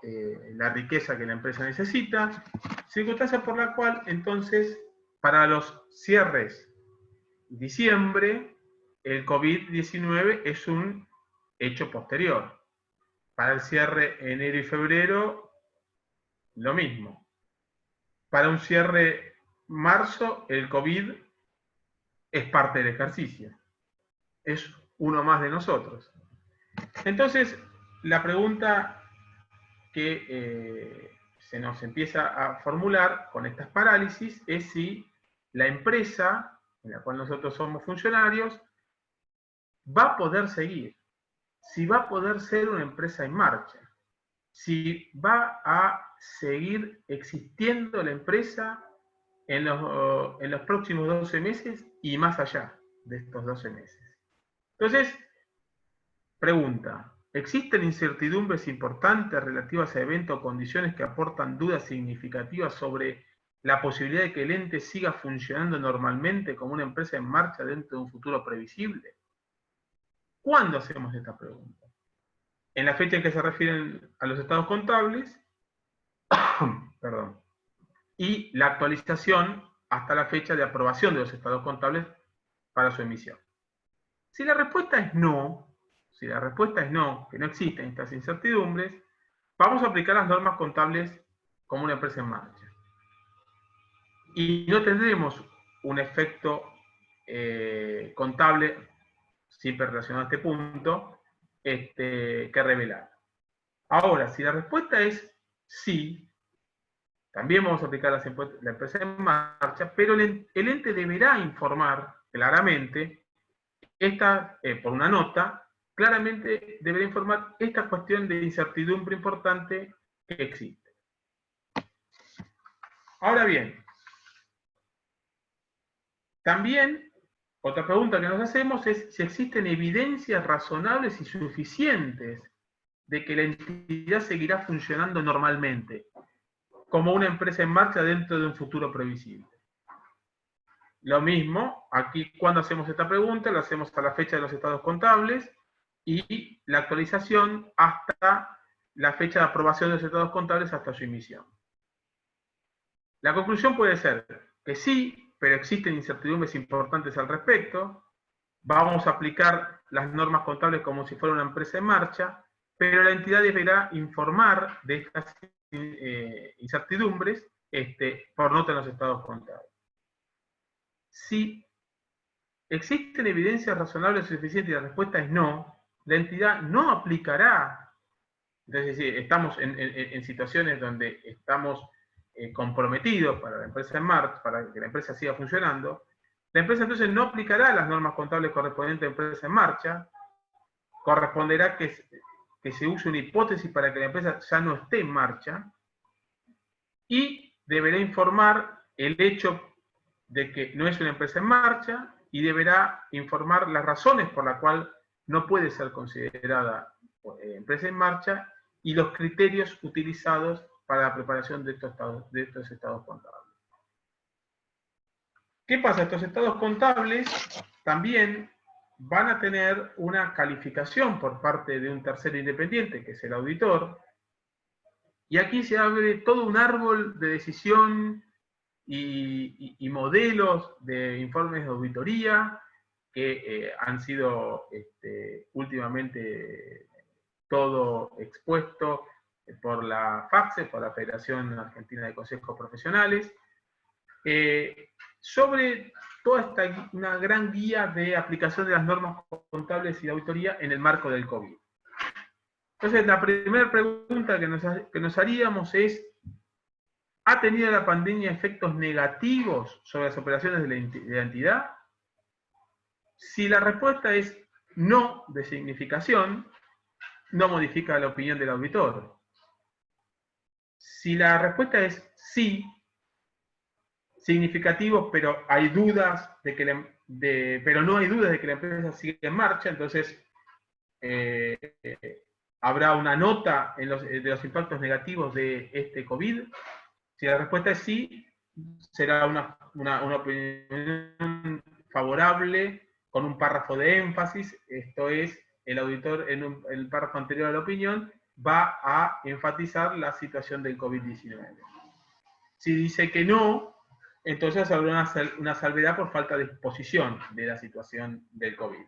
la riqueza que la empresa necesita, circunstancia por la cual entonces para los cierres diciembre el COVID-19 es un hecho posterior. Para el cierre enero y febrero lo mismo. Para un cierre marzo el COVID es parte del ejercicio. Es uno más de nosotros. Entonces, la pregunta que se nos empieza a formular con estas parálisis es si la empresa en la cual nosotros somos funcionarios, va a poder seguir, si va a poder ser una empresa en marcha, si va a seguir existiendo la empresa en los próximos 12 meses y más allá de estos 12 meses. Entonces, pregunta, ¿existen incertidumbres importantes relativas a eventos o condiciones que aportan dudas significativas sobre la posibilidad de que el ente siga funcionando normalmente como una empresa en marcha dentro de un futuro previsible? ¿Cuándo hacemos esta pregunta? En la fecha en que se refieren a los estados contables, perdón, y la actualización hasta la fecha de aprobación de los estados contables para su emisión. Si la respuesta es no, que no existen estas incertidumbres, vamos a aplicar las normas contables como una empresa en marcha. Y no tendremos un efecto contable, siempre relacionado a este punto, que revelar. Ahora, si la respuesta es sí, también vamos a aplicar la empresa en marcha, pero el ente deberá informar claramente, por una nota, claramente deberá informar esta cuestión de incertidumbre importante que existe. Ahora bien, también otra pregunta que nos hacemos es si existen evidencias razonables y suficientes de que la entidad seguirá funcionando normalmente, como una empresa en marcha dentro de un futuro previsible. Lo mismo, aquí cuando hacemos esta pregunta, la hacemos a la fecha de los estados contables y la actualización hasta la fecha de aprobación de los estados contables hasta su emisión. La conclusión puede ser que sí, pero existen incertidumbres importantes al respecto. Vamos a aplicar las normas contables como si fuera una empresa en marcha, pero la entidad deberá informar de estas incertidumbres por nota en los estados contables. Si existen evidencias razonables suficientes y la respuesta es no, la entidad no aplicará. Entonces, estamos en situaciones donde estamos comprometidos para la empresa en marcha, para que la empresa siga funcionando. La empresa entonces no aplicará las normas contables correspondientes a empresa en marcha, corresponderá que se use una hipótesis para que la empresa ya no esté en marcha, y deberá informar el hecho de que no es una empresa en marcha, y deberá informar las razones por las cuales no puede ser considerada empresa en marcha, y los criterios utilizados para la preparación de estos estados contables. ¿Qué pasa? Estos estados contables también van a tener una calificación por parte de un tercero independiente, que es el auditor, y aquí se abre todo un árbol de decisión y modelos de informes de auditoría que han sido últimamente todo expuesto por la FACSE, por la Federación Argentina de Consejos Profesionales, sobre toda una gran guía de aplicación de las normas contables y de auditoría en el marco del COVID. Entonces, la primera pregunta que nos haríamos es: ¿ha tenido la pandemia efectos negativos sobre las operaciones de la entidad? Si la respuesta es no, de significación, no modifica la opinión del auditor. Si la respuesta es sí, significativo, pero hay dudas pero no hay dudas de que la empresa sigue en marcha, entonces habrá una nota de los impactos negativos de este COVID. Si la respuesta es sí, será una opinión favorable con un párrafo de énfasis. Esto es, el auditor en el párrafo anterior a la opinión va a enfatizar la situación del COVID-19. Si dice que no, entonces habrá una salvedad por falta de exposición de la situación del COVID.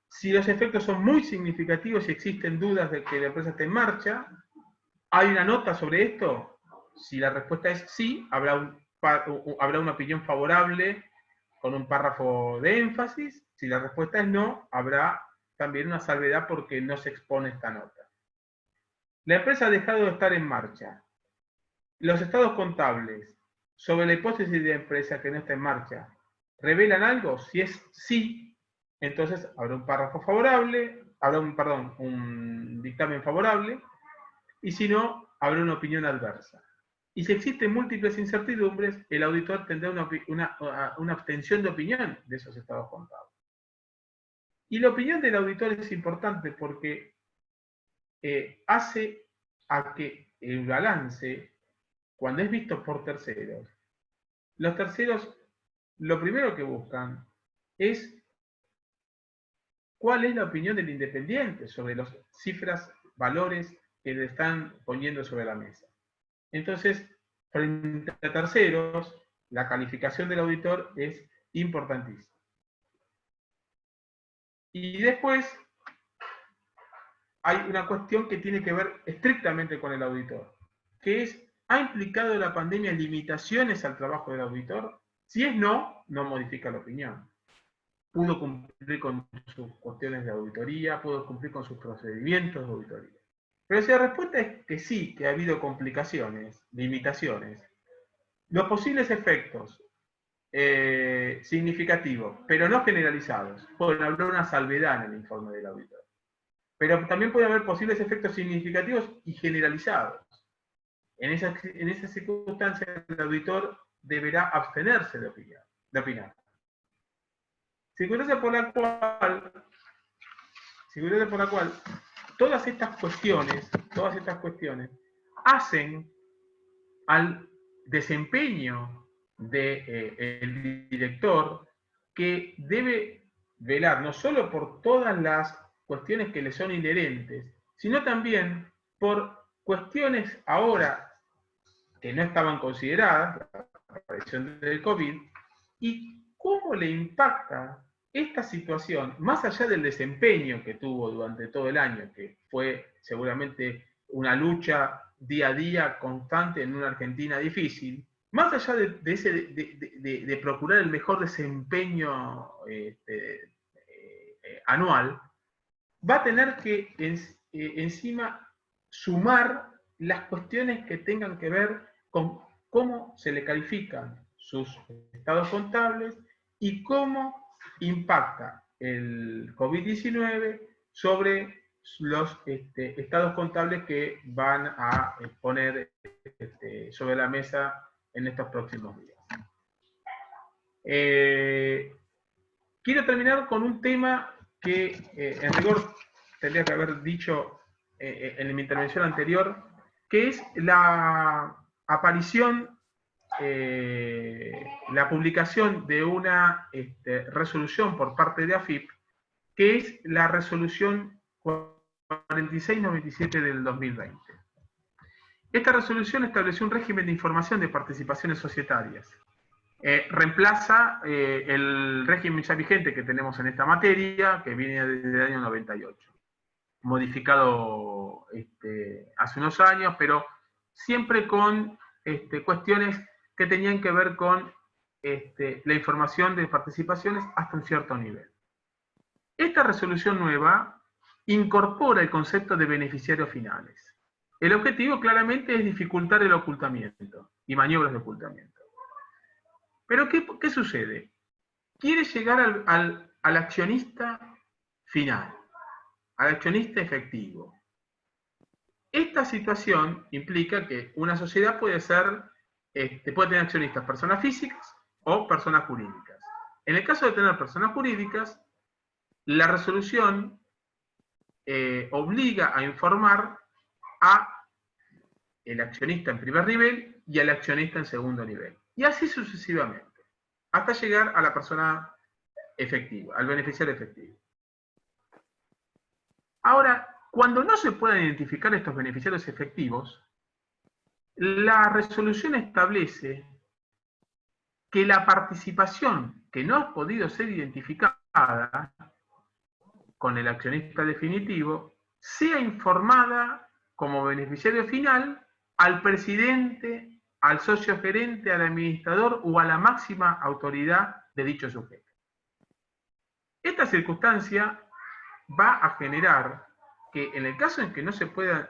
Si los efectos son muy significativos y existen dudas de que la empresa esté en marcha, ¿hay una nota sobre esto? Si la respuesta es sí, habrá una opinión favorable con un párrafo de énfasis. Si la respuesta es no, habrá también una salvedad porque no se expone esta nota. La empresa ha dejado de estar en marcha. Los estados contables sobre la hipótesis de empresa que no está en marcha ¿Revelan algo? Si es sí, entonces habrá un párrafo favorable, habrá un dictamen favorable, y si no, habrá una opinión adversa. Y si existen múltiples incertidumbres, el auditor tendrá una abstención de opinión de esos estados contables. Y la opinión del auditor es importante porque hace a que el balance, cuando es visto por terceros, los terceros lo primero que buscan es cuál es la opinión del independiente sobre las cifras, valores que le están poniendo sobre la mesa. Entonces, frente a terceros, la calificación del auditor es importantísima. Y después hay una cuestión que tiene que ver estrictamente con el auditor, que es, ¿ha implicado la pandemia limitaciones al trabajo del auditor? Si es no, no modifica la opinión. Pudo cumplir con sus cuestiones de auditoría, pudo cumplir con sus procedimientos de auditoría. Pero si la respuesta es que sí, que ha habido complicaciones, limitaciones, los posibles efectos significativos, pero no generalizados, pueden haber una salvedad en el informe del auditor. Pero también puede haber posibles efectos significativos y generalizados. En esas circunstancias, el auditor deberá abstenerse de opinar. Circunstancia por la cual todas estas cuestiones hacen al desempeño del director, que debe velar no solo por todas las cuestiones que le son inherentes, sino también por cuestiones ahora que no estaban consideradas, la aparición del COVID, y cómo le impacta esta situación, más allá del desempeño que tuvo durante todo el año, que fue seguramente una lucha día a día constante en una Argentina difícil, más allá de procurar el mejor desempeño anual, va a tener que encima sumar las cuestiones que tengan que ver con cómo se le califican sus estados contables y cómo impacta el COVID-19 sobre los estados contables que van a poner sobre la mesa en estos próximos días. Quiero terminar con un tema que en rigor tendría que haber dicho en mi intervención anterior, que es la aparición, la publicación de una resolución por parte de AFIP, que es la resolución 4697 del 2020. Esta resolución estableció un régimen de información de participaciones societarias. Reemplaza el régimen ya vigente que tenemos en esta materia, que viene desde el año 98. Modificado hace unos años, pero siempre con cuestiones que tenían que ver con la información de participaciones hasta un cierto nivel. Esta resolución nueva incorpora el concepto de beneficiarios finales. El objetivo claramente es dificultar el ocultamiento y maniobras de ocultamiento. Pero ¿qué sucede? Quiere llegar al accionista final, al accionista efectivo. Esta situación implica que una sociedad puede tener accionistas personas físicas o personas jurídicas. En el caso de tener personas jurídicas, la resolución obliga a informar al accionista en primer nivel y al accionista en segundo nivel. Y así sucesivamente, hasta llegar a la persona efectiva, al beneficiario efectivo. Ahora, cuando no se puedan identificar estos beneficiarios efectivos, la resolución establece que la participación que no ha podido ser identificada con el accionista definitivo sea informada como beneficiario final al presidente, al socio gerente, al administrador o a la máxima autoridad de dicho sujeto. Esta circunstancia va a generar que en el caso en que no se puedan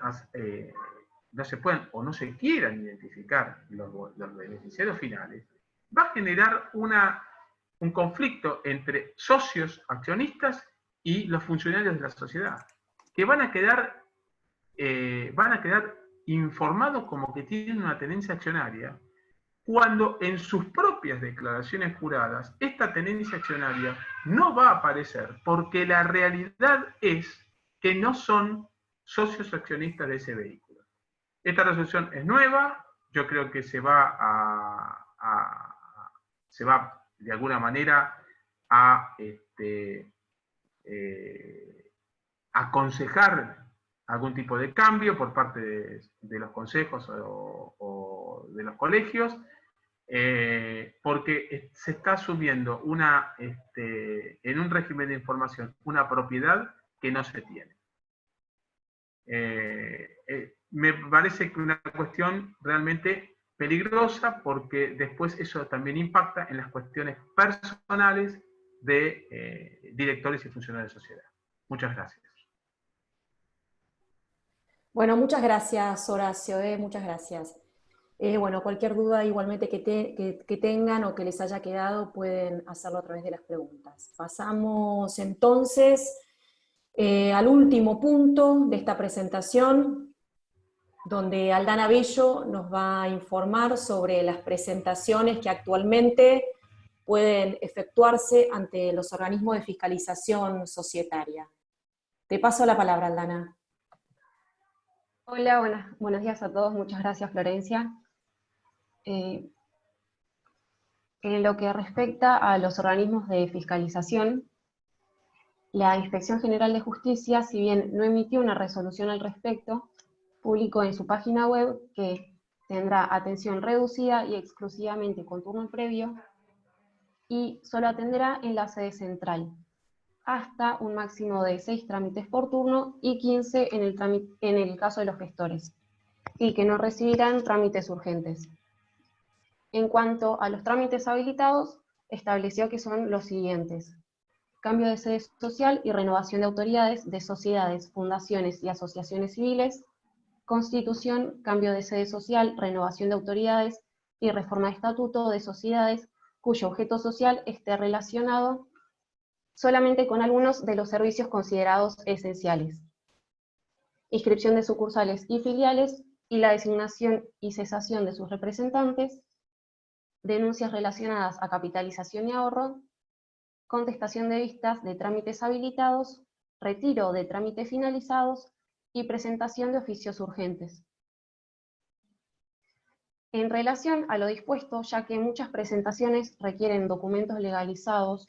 o no se quieran identificar los beneficiarios finales, va a generar una un conflicto entre socios accionistas y los funcionarios de la sociedad, que van a quedar informados como que tienen una tenencia accionaria, cuando en sus propias declaraciones juradas esta tenencia accionaria no va a aparecer, porque la realidad es que no son socios accionistas de ese vehículo. Esta resolución es nueva, yo creo que se va de alguna manera a aconsejar algún tipo de cambio por parte de los consejos o de los colegios, porque se está asumiendo en un régimen de información una propiedad que no se tiene. Me parece que una cuestión realmente peligrosa, porque después eso también impacta en las cuestiones personales de directores y funcionarios de sociedad. Muchas gracias. Bueno, muchas gracias, Horacio, muchas gracias. Bueno, cualquier duda igualmente que tengan o que les haya quedado, pueden hacerlo a través de las preguntas. Pasamos entonces al último punto de esta presentación, donde Aldana Bello nos va a informar sobre las presentaciones que actualmente pueden efectuarse ante los organismos de fiscalización societaria. Te paso la palabra, Aldana. Hola, buenos días a todos. Muchas gracias, Florencia. En lo que respecta a los organismos de fiscalización, la Inspección General de Justicia, si bien no emitió una resolución al respecto, publicó en su página web que tendrá atención reducida y exclusivamente con turno previo, y solo atenderá en la sede central, hasta un máximo de 6 trámites por turno y 15 en el caso de los gestores, y que no recibirán trámites urgentes. En cuanto a los trámites habilitados, estableció que son los siguientes: cambio de sede social y renovación de autoridades de sociedades, fundaciones y asociaciones civiles, constitución, cambio de sede social, renovación de autoridades y reforma de estatuto de sociedades cuyo objeto social esté relacionado solamente con algunos de los servicios considerados esenciales, inscripción de sucursales y filiales y la designación y cesación de sus representantes, denuncias relacionadas a capitalización y ahorro, contestación de vistas de trámites habilitados, retiro de trámites finalizados y presentación de oficios urgentes. En relación a lo dispuesto, ya que muchas presentaciones requieren documentos legalizados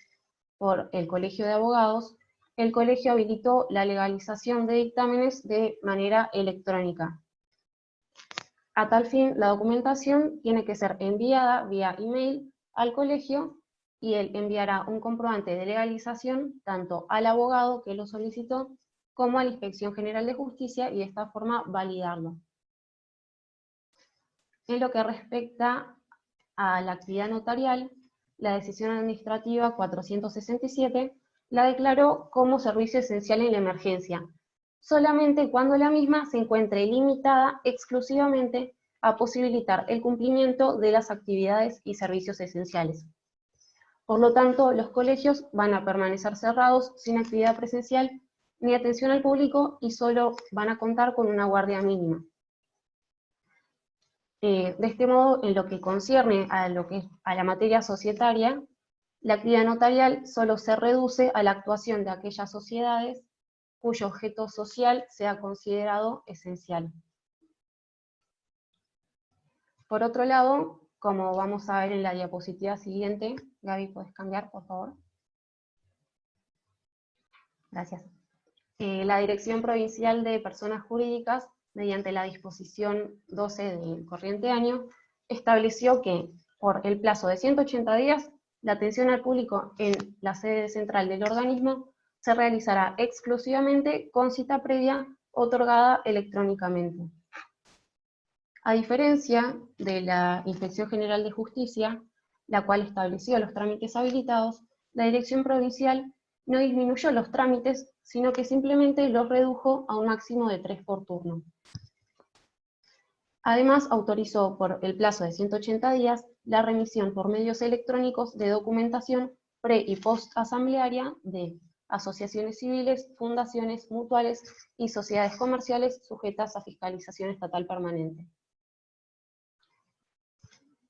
por el Colegio de Abogados, el Colegio habilitó la legalización de dictámenes de manera electrónica. A tal fin, la documentación tiene que ser enviada vía email al colegio y él enviará un comprobante de legalización tanto al abogado que lo solicitó como a la Inspección General de Justicia, y de esta forma validarlo. En lo que respecta a la actividad notarial, la decisión administrativa 467 la declaró como servicio esencial en la emergencia, solamente cuando la misma se encuentre limitada exclusivamente a posibilitar el cumplimiento de las actividades y servicios esenciales. Por lo tanto, los colegios van a permanecer cerrados sin actividad presencial ni atención al público y solo van a contar con una guardia mínima. De este modo, en lo que concierne a la materia societaria, la actividad notarial solo se reduce a la actuación de aquellas sociedades cuyo objeto social sea considerado esencial. Por otro lado, como vamos a ver en la diapositiva siguiente, Gaby, ¿puedes cambiar, por favor? Gracias. La Dirección Provincial de Personas Jurídicas, mediante la disposición 12 del corriente año, estableció que, por el plazo de 180 días, la atención al público en la sede central del organismo se realizará exclusivamente con cita previa otorgada electrónicamente. A diferencia de la Inspección General de Justicia, la cual estableció los trámites habilitados, la Dirección Provincial no disminuyó los trámites, sino que simplemente los redujo a un máximo de 3 por turno. Además, autorizó por el plazo de 180 días la remisión por medios electrónicos de documentación pre- y post-asamblearia de asociaciones civiles, fundaciones, mutuales y sociedades comerciales sujetas a fiscalización estatal permanente.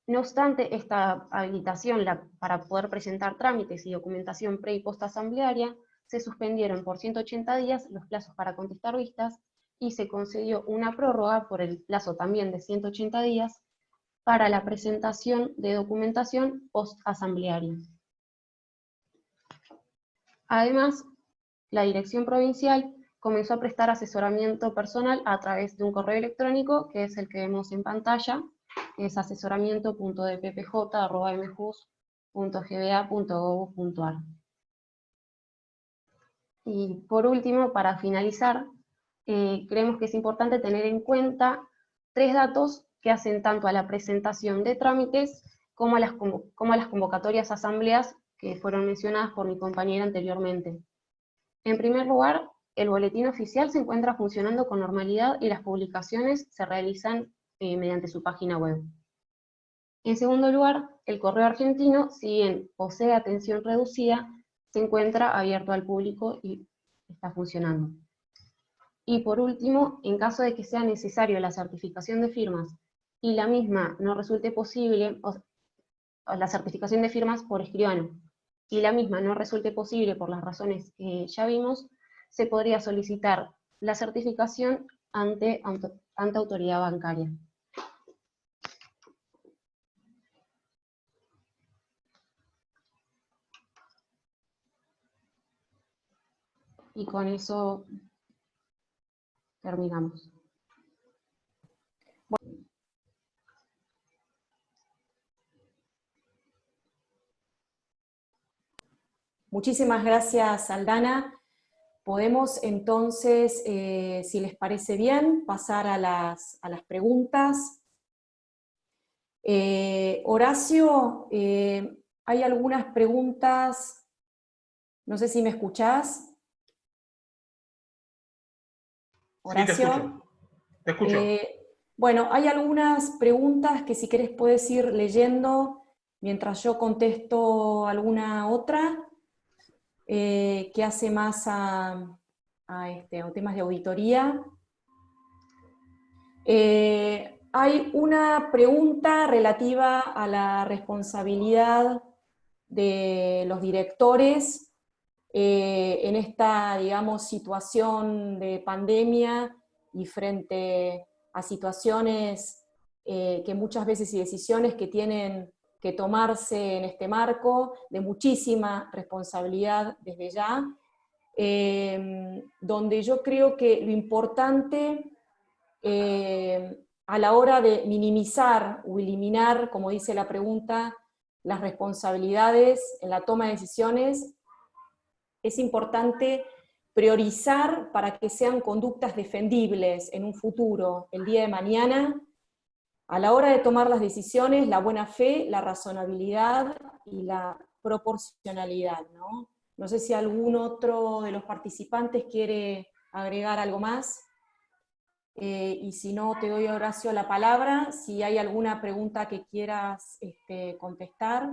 No obstante, esta habilitación para poder presentar trámites y documentación pre- y post-asamblearia se suspendieron por 180 días los plazos para contestar vistas y se concedió una prórroga por el plazo también de 180 días para la presentación de documentación post-asamblearia. Además, la Dirección Provincial comenzó a prestar asesoramiento personal a través de un correo electrónico, que es el que vemos en pantalla, que es asesoramiento.dppj@mjus.gba.gov.ar. Y por último, para finalizar, creemos que es importante tener en cuenta 3 datos que hacen tanto a la presentación de trámites como a las convocatorias a asambleas que fueron mencionadas por mi compañera anteriormente. En primer lugar, el boletín oficial se encuentra funcionando con normalidad y las publicaciones se realizan mediante su página web. En segundo lugar, el correo argentino, si bien posee atención reducida, se encuentra abierto al público y está funcionando. Y por último, en caso de que sea necesario la certificación de firmas y la misma no resulte posible, o la certificación de firmas por escribano, y la misma no resulte posible por las razones que ya vimos, se podría solicitar la certificación ante autoridad bancaria. Y con eso terminamos. Muchísimas gracias, Aldana. Podemos entonces, si les parece bien, pasar a las preguntas. Horacio, hay algunas preguntas, no sé si me escuchás. Horacio. Sí, te escucho. Bueno, hay algunas preguntas que si querés puedes ir leyendo mientras yo contesto alguna otra, que hace más a temas de auditoría. Hay una pregunta relativa a la responsabilidad de los directores en esta, digamos, situación de pandemia y frente a situaciones que muchas veces y decisiones que tienen que tomarse en este marco de muchísima responsabilidad desde ya, donde yo creo que lo importante a la hora de minimizar o eliminar, como dice la pregunta, las responsabilidades en la toma de decisiones, es importante priorizar para que sean conductas defendibles en un futuro, el día de mañana, a la hora de tomar las decisiones, la buena fe, la razonabilidad y la proporcionalidad, ¿no? No sé si algún otro de los participantes quiere agregar algo más. Y si no, te doy, Horacio, la palabra, si hay alguna pregunta que quieras contestar,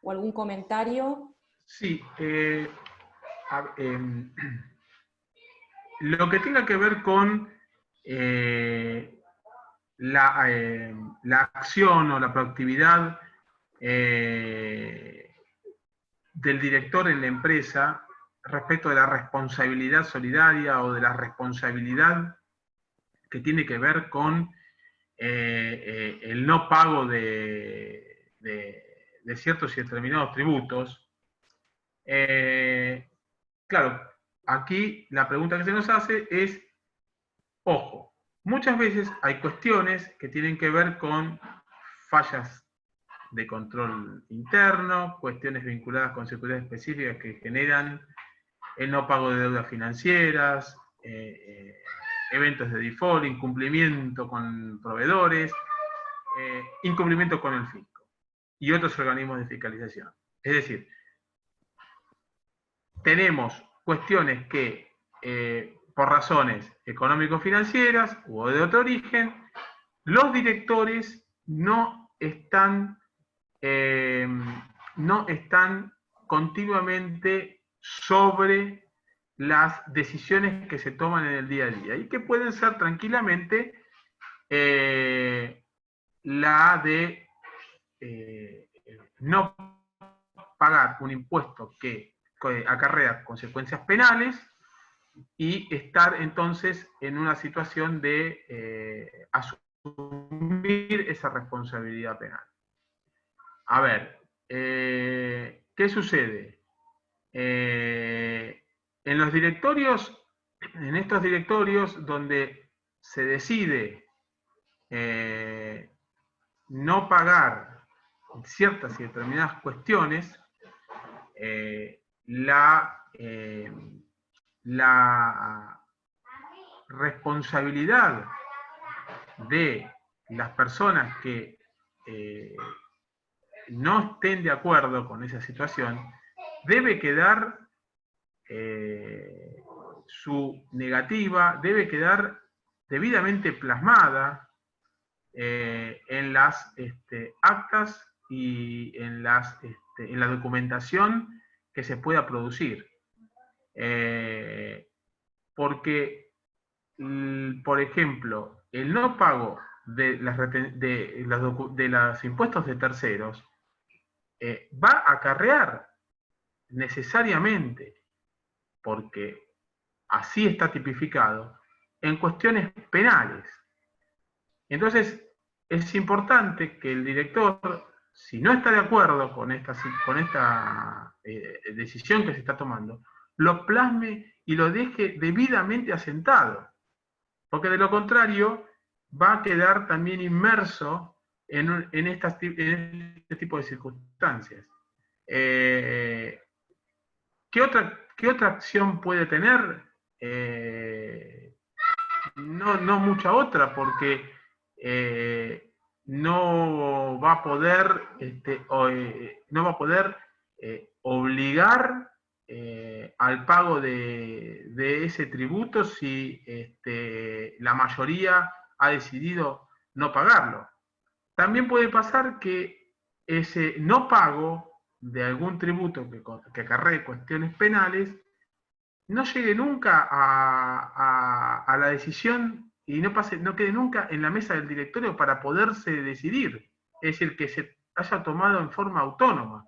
o algún comentario. Sí, lo que tenga que ver con la acción o la proactividad del director en la empresa respecto de la responsabilidad solidaria o de la responsabilidad que tiene que ver con el no pago de ciertos y determinados tributos. Claro, aquí la pregunta que se nos hace es, ojo, muchas veces hay cuestiones que tienen que ver con fallas de control interno, cuestiones vinculadas con seguridad específicas que generan el no pago de deudas financieras, eventos de default, incumplimiento con proveedores, incumplimiento con el fisco y otros organismos de fiscalización. Es decir, tenemos cuestiones que por razones económico-financieras u de otro origen, los directores no están continuamente sobre las decisiones que se toman en el día a día y que pueden ser tranquilamente la de no pagar un impuesto que acarrea consecuencias penales y estar entonces en una situación de asumir esa responsabilidad penal. A ver, ¿qué sucede? En los directorios, en estos directorios donde se decide no pagar ciertas y determinadas cuestiones, la responsabilidad de las personas que no estén de acuerdo con esa situación debe quedar su negativa, debe quedar debidamente plasmada en las actas y en la documentación que se pueda producir. Porque, por ejemplo, el no pago de los impuestos de terceros va a acarrear necesariamente, porque así está tipificado, en cuestiones penales. Entonces, es importante que el director, si no está de acuerdo con esta decisión que se está tomando, lo plasme y lo deje debidamente asentado, porque de lo contrario va a quedar también inmerso en este tipo de circunstancias. ¿Qué otra acción puede tener? No mucha otra, porque no va a poder obligar al pago de ese tributo si la mayoría ha decidido no pagarlo. También puede pasar que ese no pago de algún tributo que acarree cuestiones penales no llegue nunca a la decisión y no quede nunca en la mesa del directorio para poderse decidir. Es decir, que se haya tomado en forma autónoma.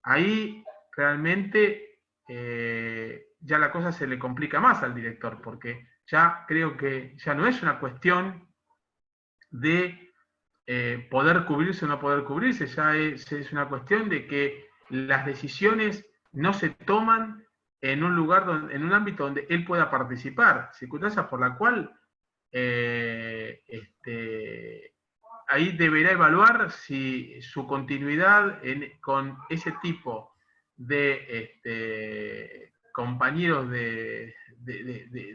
Ahí realmente ya la cosa se le complica más al director, porque ya creo que ya no es una cuestión de poder cubrirse o no poder cubrirse, ya es una cuestión de que las decisiones no se toman en un lugar, en un ámbito donde él pueda participar, circunstancia por la cual ahí deberá evaluar si su continuidad con ese tipo de compañeros de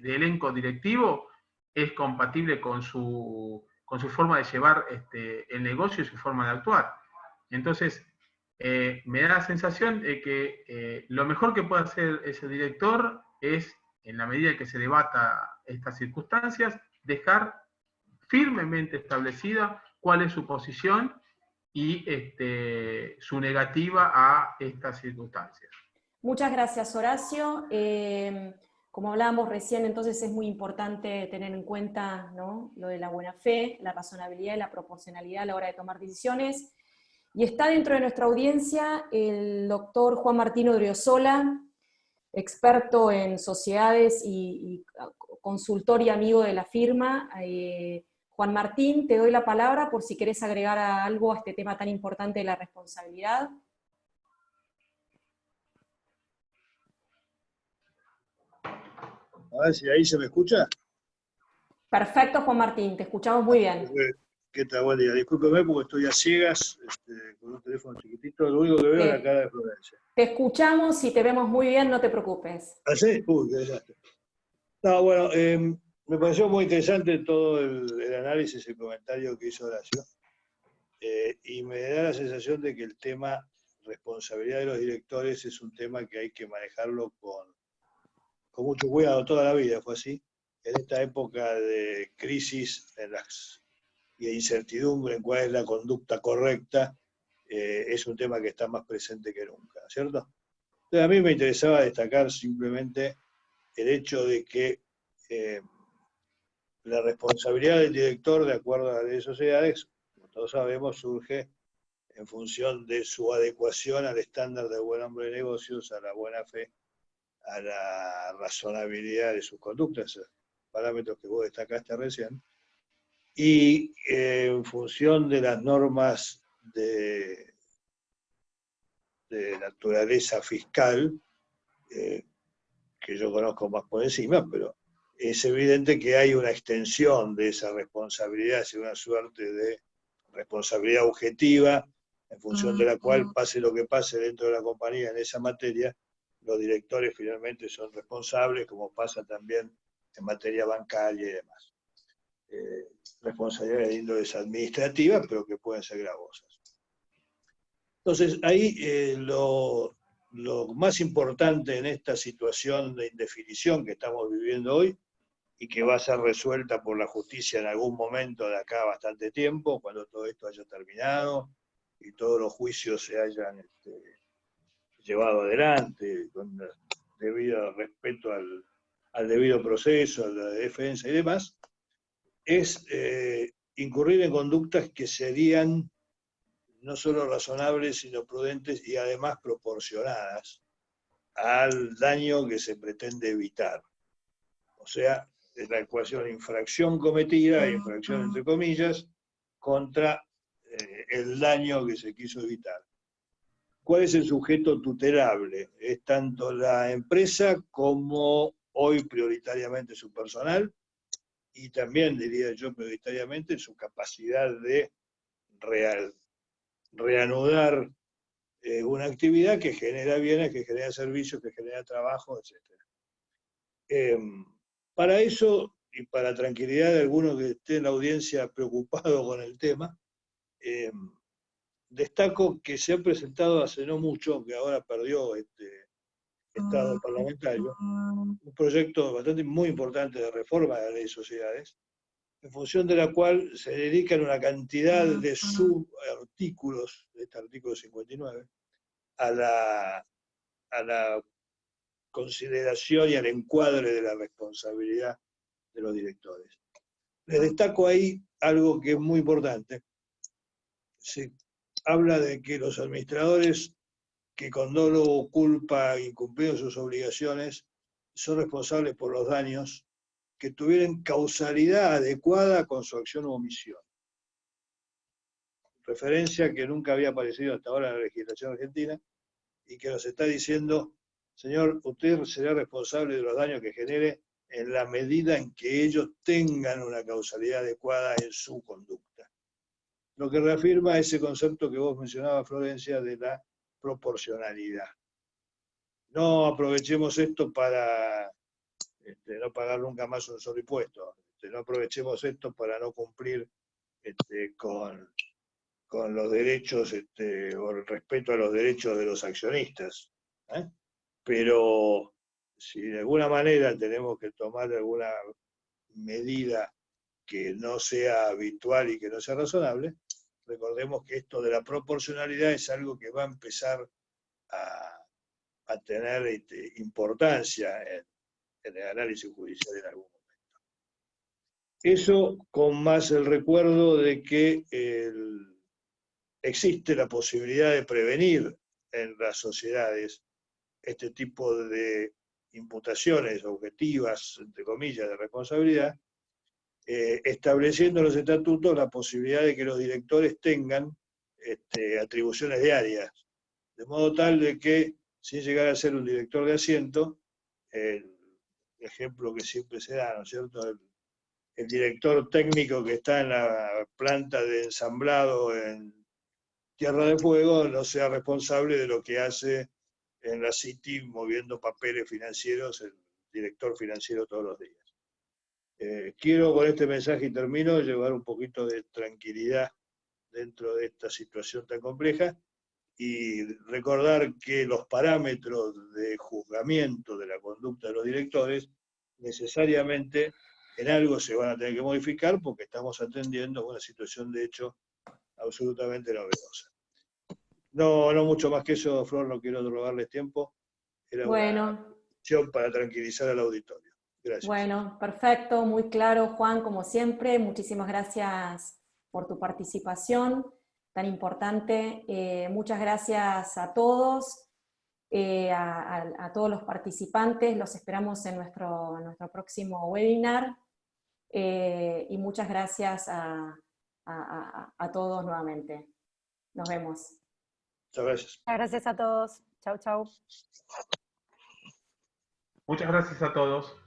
elenco directivo es compatible con su forma de llevar el negocio y su forma de actuar. Entonces, me da la sensación de que lo mejor que puede hacer ese director es, en la medida que se debata estas circunstancias, dejar firmemente establecida cuál es su posición y su negativa a estas circunstancias. Muchas gracias, Horacio. Como hablábamos recién, entonces es muy importante tener en cuenta, ¿no?, lo de la buena fe, la razonabilidad y la proporcionalidad a la hora de tomar decisiones. Y está dentro de nuestra audiencia el doctor Juan Martín Odriozola, experto en sociedades y consultor y amigo de la firma. Juan Martín, te doy la palabra por si querés agregar algo a este tema tan importante de la responsabilidad. A ver si ahí se me escucha. Perfecto, Juan Martín, te escuchamos muy bien. ¿Qué tal? Buen día. Discúlpeme porque estoy a ciegas, con un teléfono chiquitito, lo único que veo es la cara de Florencia. Te escuchamos y te vemos muy bien, no te preocupes. ¿Ah, sí? Uy, qué desastre. No, bueno, me pareció muy interesante todo el análisis y el comentario que hizo Horacio. Y me da la sensación de que el tema responsabilidad de los directores es un tema que hay que manejarlo con mucho cuidado. Toda la vida fue así. En esta época de crisis y de incertidumbre en cuál es la conducta correcta, es un tema que está más presente que nunca, ¿cierto? Entonces a mí me interesaba destacar simplemente el hecho de que la responsabilidad del director, de acuerdo a la ley de sociedades, como todos sabemos, surge en función de su adecuación al estándar del buen hombre de negocios, a la buena fe, a la razonabilidad de sus conductas, parámetros que vos destacaste recién, y en función de las normas de naturaleza fiscal, que yo conozco más por encima, pero es evidente que hay una extensión de esa responsabilidad hacia una suerte de responsabilidad objetiva, en función de la cual, pase lo que pase dentro de la compañía en esa materia, los directores finalmente son responsables, como pasa también en materia bancaria y demás. Responsabilidades de índoles administrativas, pero que pueden ser gravosas. Entonces, ahí lo más importante en esta situación de indefinición que estamos viviendo hoy, y que va a ser resuelta por la justicia en algún momento de acá a bastante tiempo, cuando todo esto haya terminado y todos los juicios se hayan llevado adelante, con debido respeto al debido proceso, a la defensa y demás, es incurrir en conductas que serían no solo razonables, sino prudentes y además proporcionadas al daño que se pretende evitar. O sea, es la ecuación infracción cometida, infracción entre comillas, contra el daño que se quiso evitar. ¿Cuál es el sujeto tutelable? Es tanto la empresa como hoy prioritariamente su personal, y también, diría yo, prioritariamente su capacidad de reanudar una actividad que genera bienes, que genera servicios, que genera trabajo, etc. Para eso, y para tranquilidad de algunos que esté en la audiencia preocupado con el tema, destaco que se ha presentado hace no mucho, que ahora perdió este estado parlamentario, un proyecto bastante muy importante de reforma de la ley de sociedades, en función de la cual se dedican una cantidad de subartículos, de este artículo 59, a la consideración y al encuadre de la responsabilidad de los directores. Les destaco ahí algo que es muy importante. Se habla de que los administradores que con dolo o culpa incumplieron sus obligaciones son responsables por los daños que tuvieran causalidad adecuada con su acción u omisión. Referencia que nunca había aparecido hasta ahora en la legislación argentina y que nos está diciendo, señor, usted será responsable de los daños que genere en la medida en que ellos tengan una causalidad adecuada en su conducta. Lo que reafirma ese concepto que vos mencionabas, Florencia, de la proporcionalidad. No aprovechemos esto para no pagar nunca más un solo impuesto. No aprovechemos esto para no cumplir con los derechos o el respeto a los derechos de los accionistas. Pero si de alguna manera tenemos que tomar alguna medida que no sea habitual y que no sea razonable, recordemos que esto de la proporcionalidad es algo que va a empezar a tener importancia en el análisis judicial en algún momento. Eso con más el recuerdo de que existe la posibilidad de prevenir en las sociedades este tipo de imputaciones objetivas, entre comillas, de responsabilidad, estableciendo en los estatutos la posibilidad de que los directores tengan atribuciones diarias, de modo tal de que, sin llegar a ser un director de asiento, el ejemplo que siempre se da, ¿no es cierto?, el director técnico que está en la planta de ensamblado en Tierra del Fuego no sea responsable de lo que hace en la City moviendo papeles financieros el director financiero todos los días. Quiero con este mensaje, y termino, llevar un poquito de tranquilidad dentro de esta situación tan compleja y recordar que los parámetros de juzgamiento de la conducta de los directores necesariamente en algo se van a tener que modificar porque estamos atendiendo a una situación de hecho absolutamente novedosa. No, no mucho más que eso, Flor, no quiero robarles tiempo. Era una Bueno, acción para tranquilizar al auditorio. Gracias. bueno, perfecto, muy claro, Juan, como siempre. Muchísimas gracias por tu participación tan importante. Muchas gracias a todos, a todos los participantes. Los esperamos en nuestro próximo webinar. Y muchas gracias a todos nuevamente. Nos vemos. Muchas gracias. Gracias a todos. Chau, chau. Muchas gracias a todos.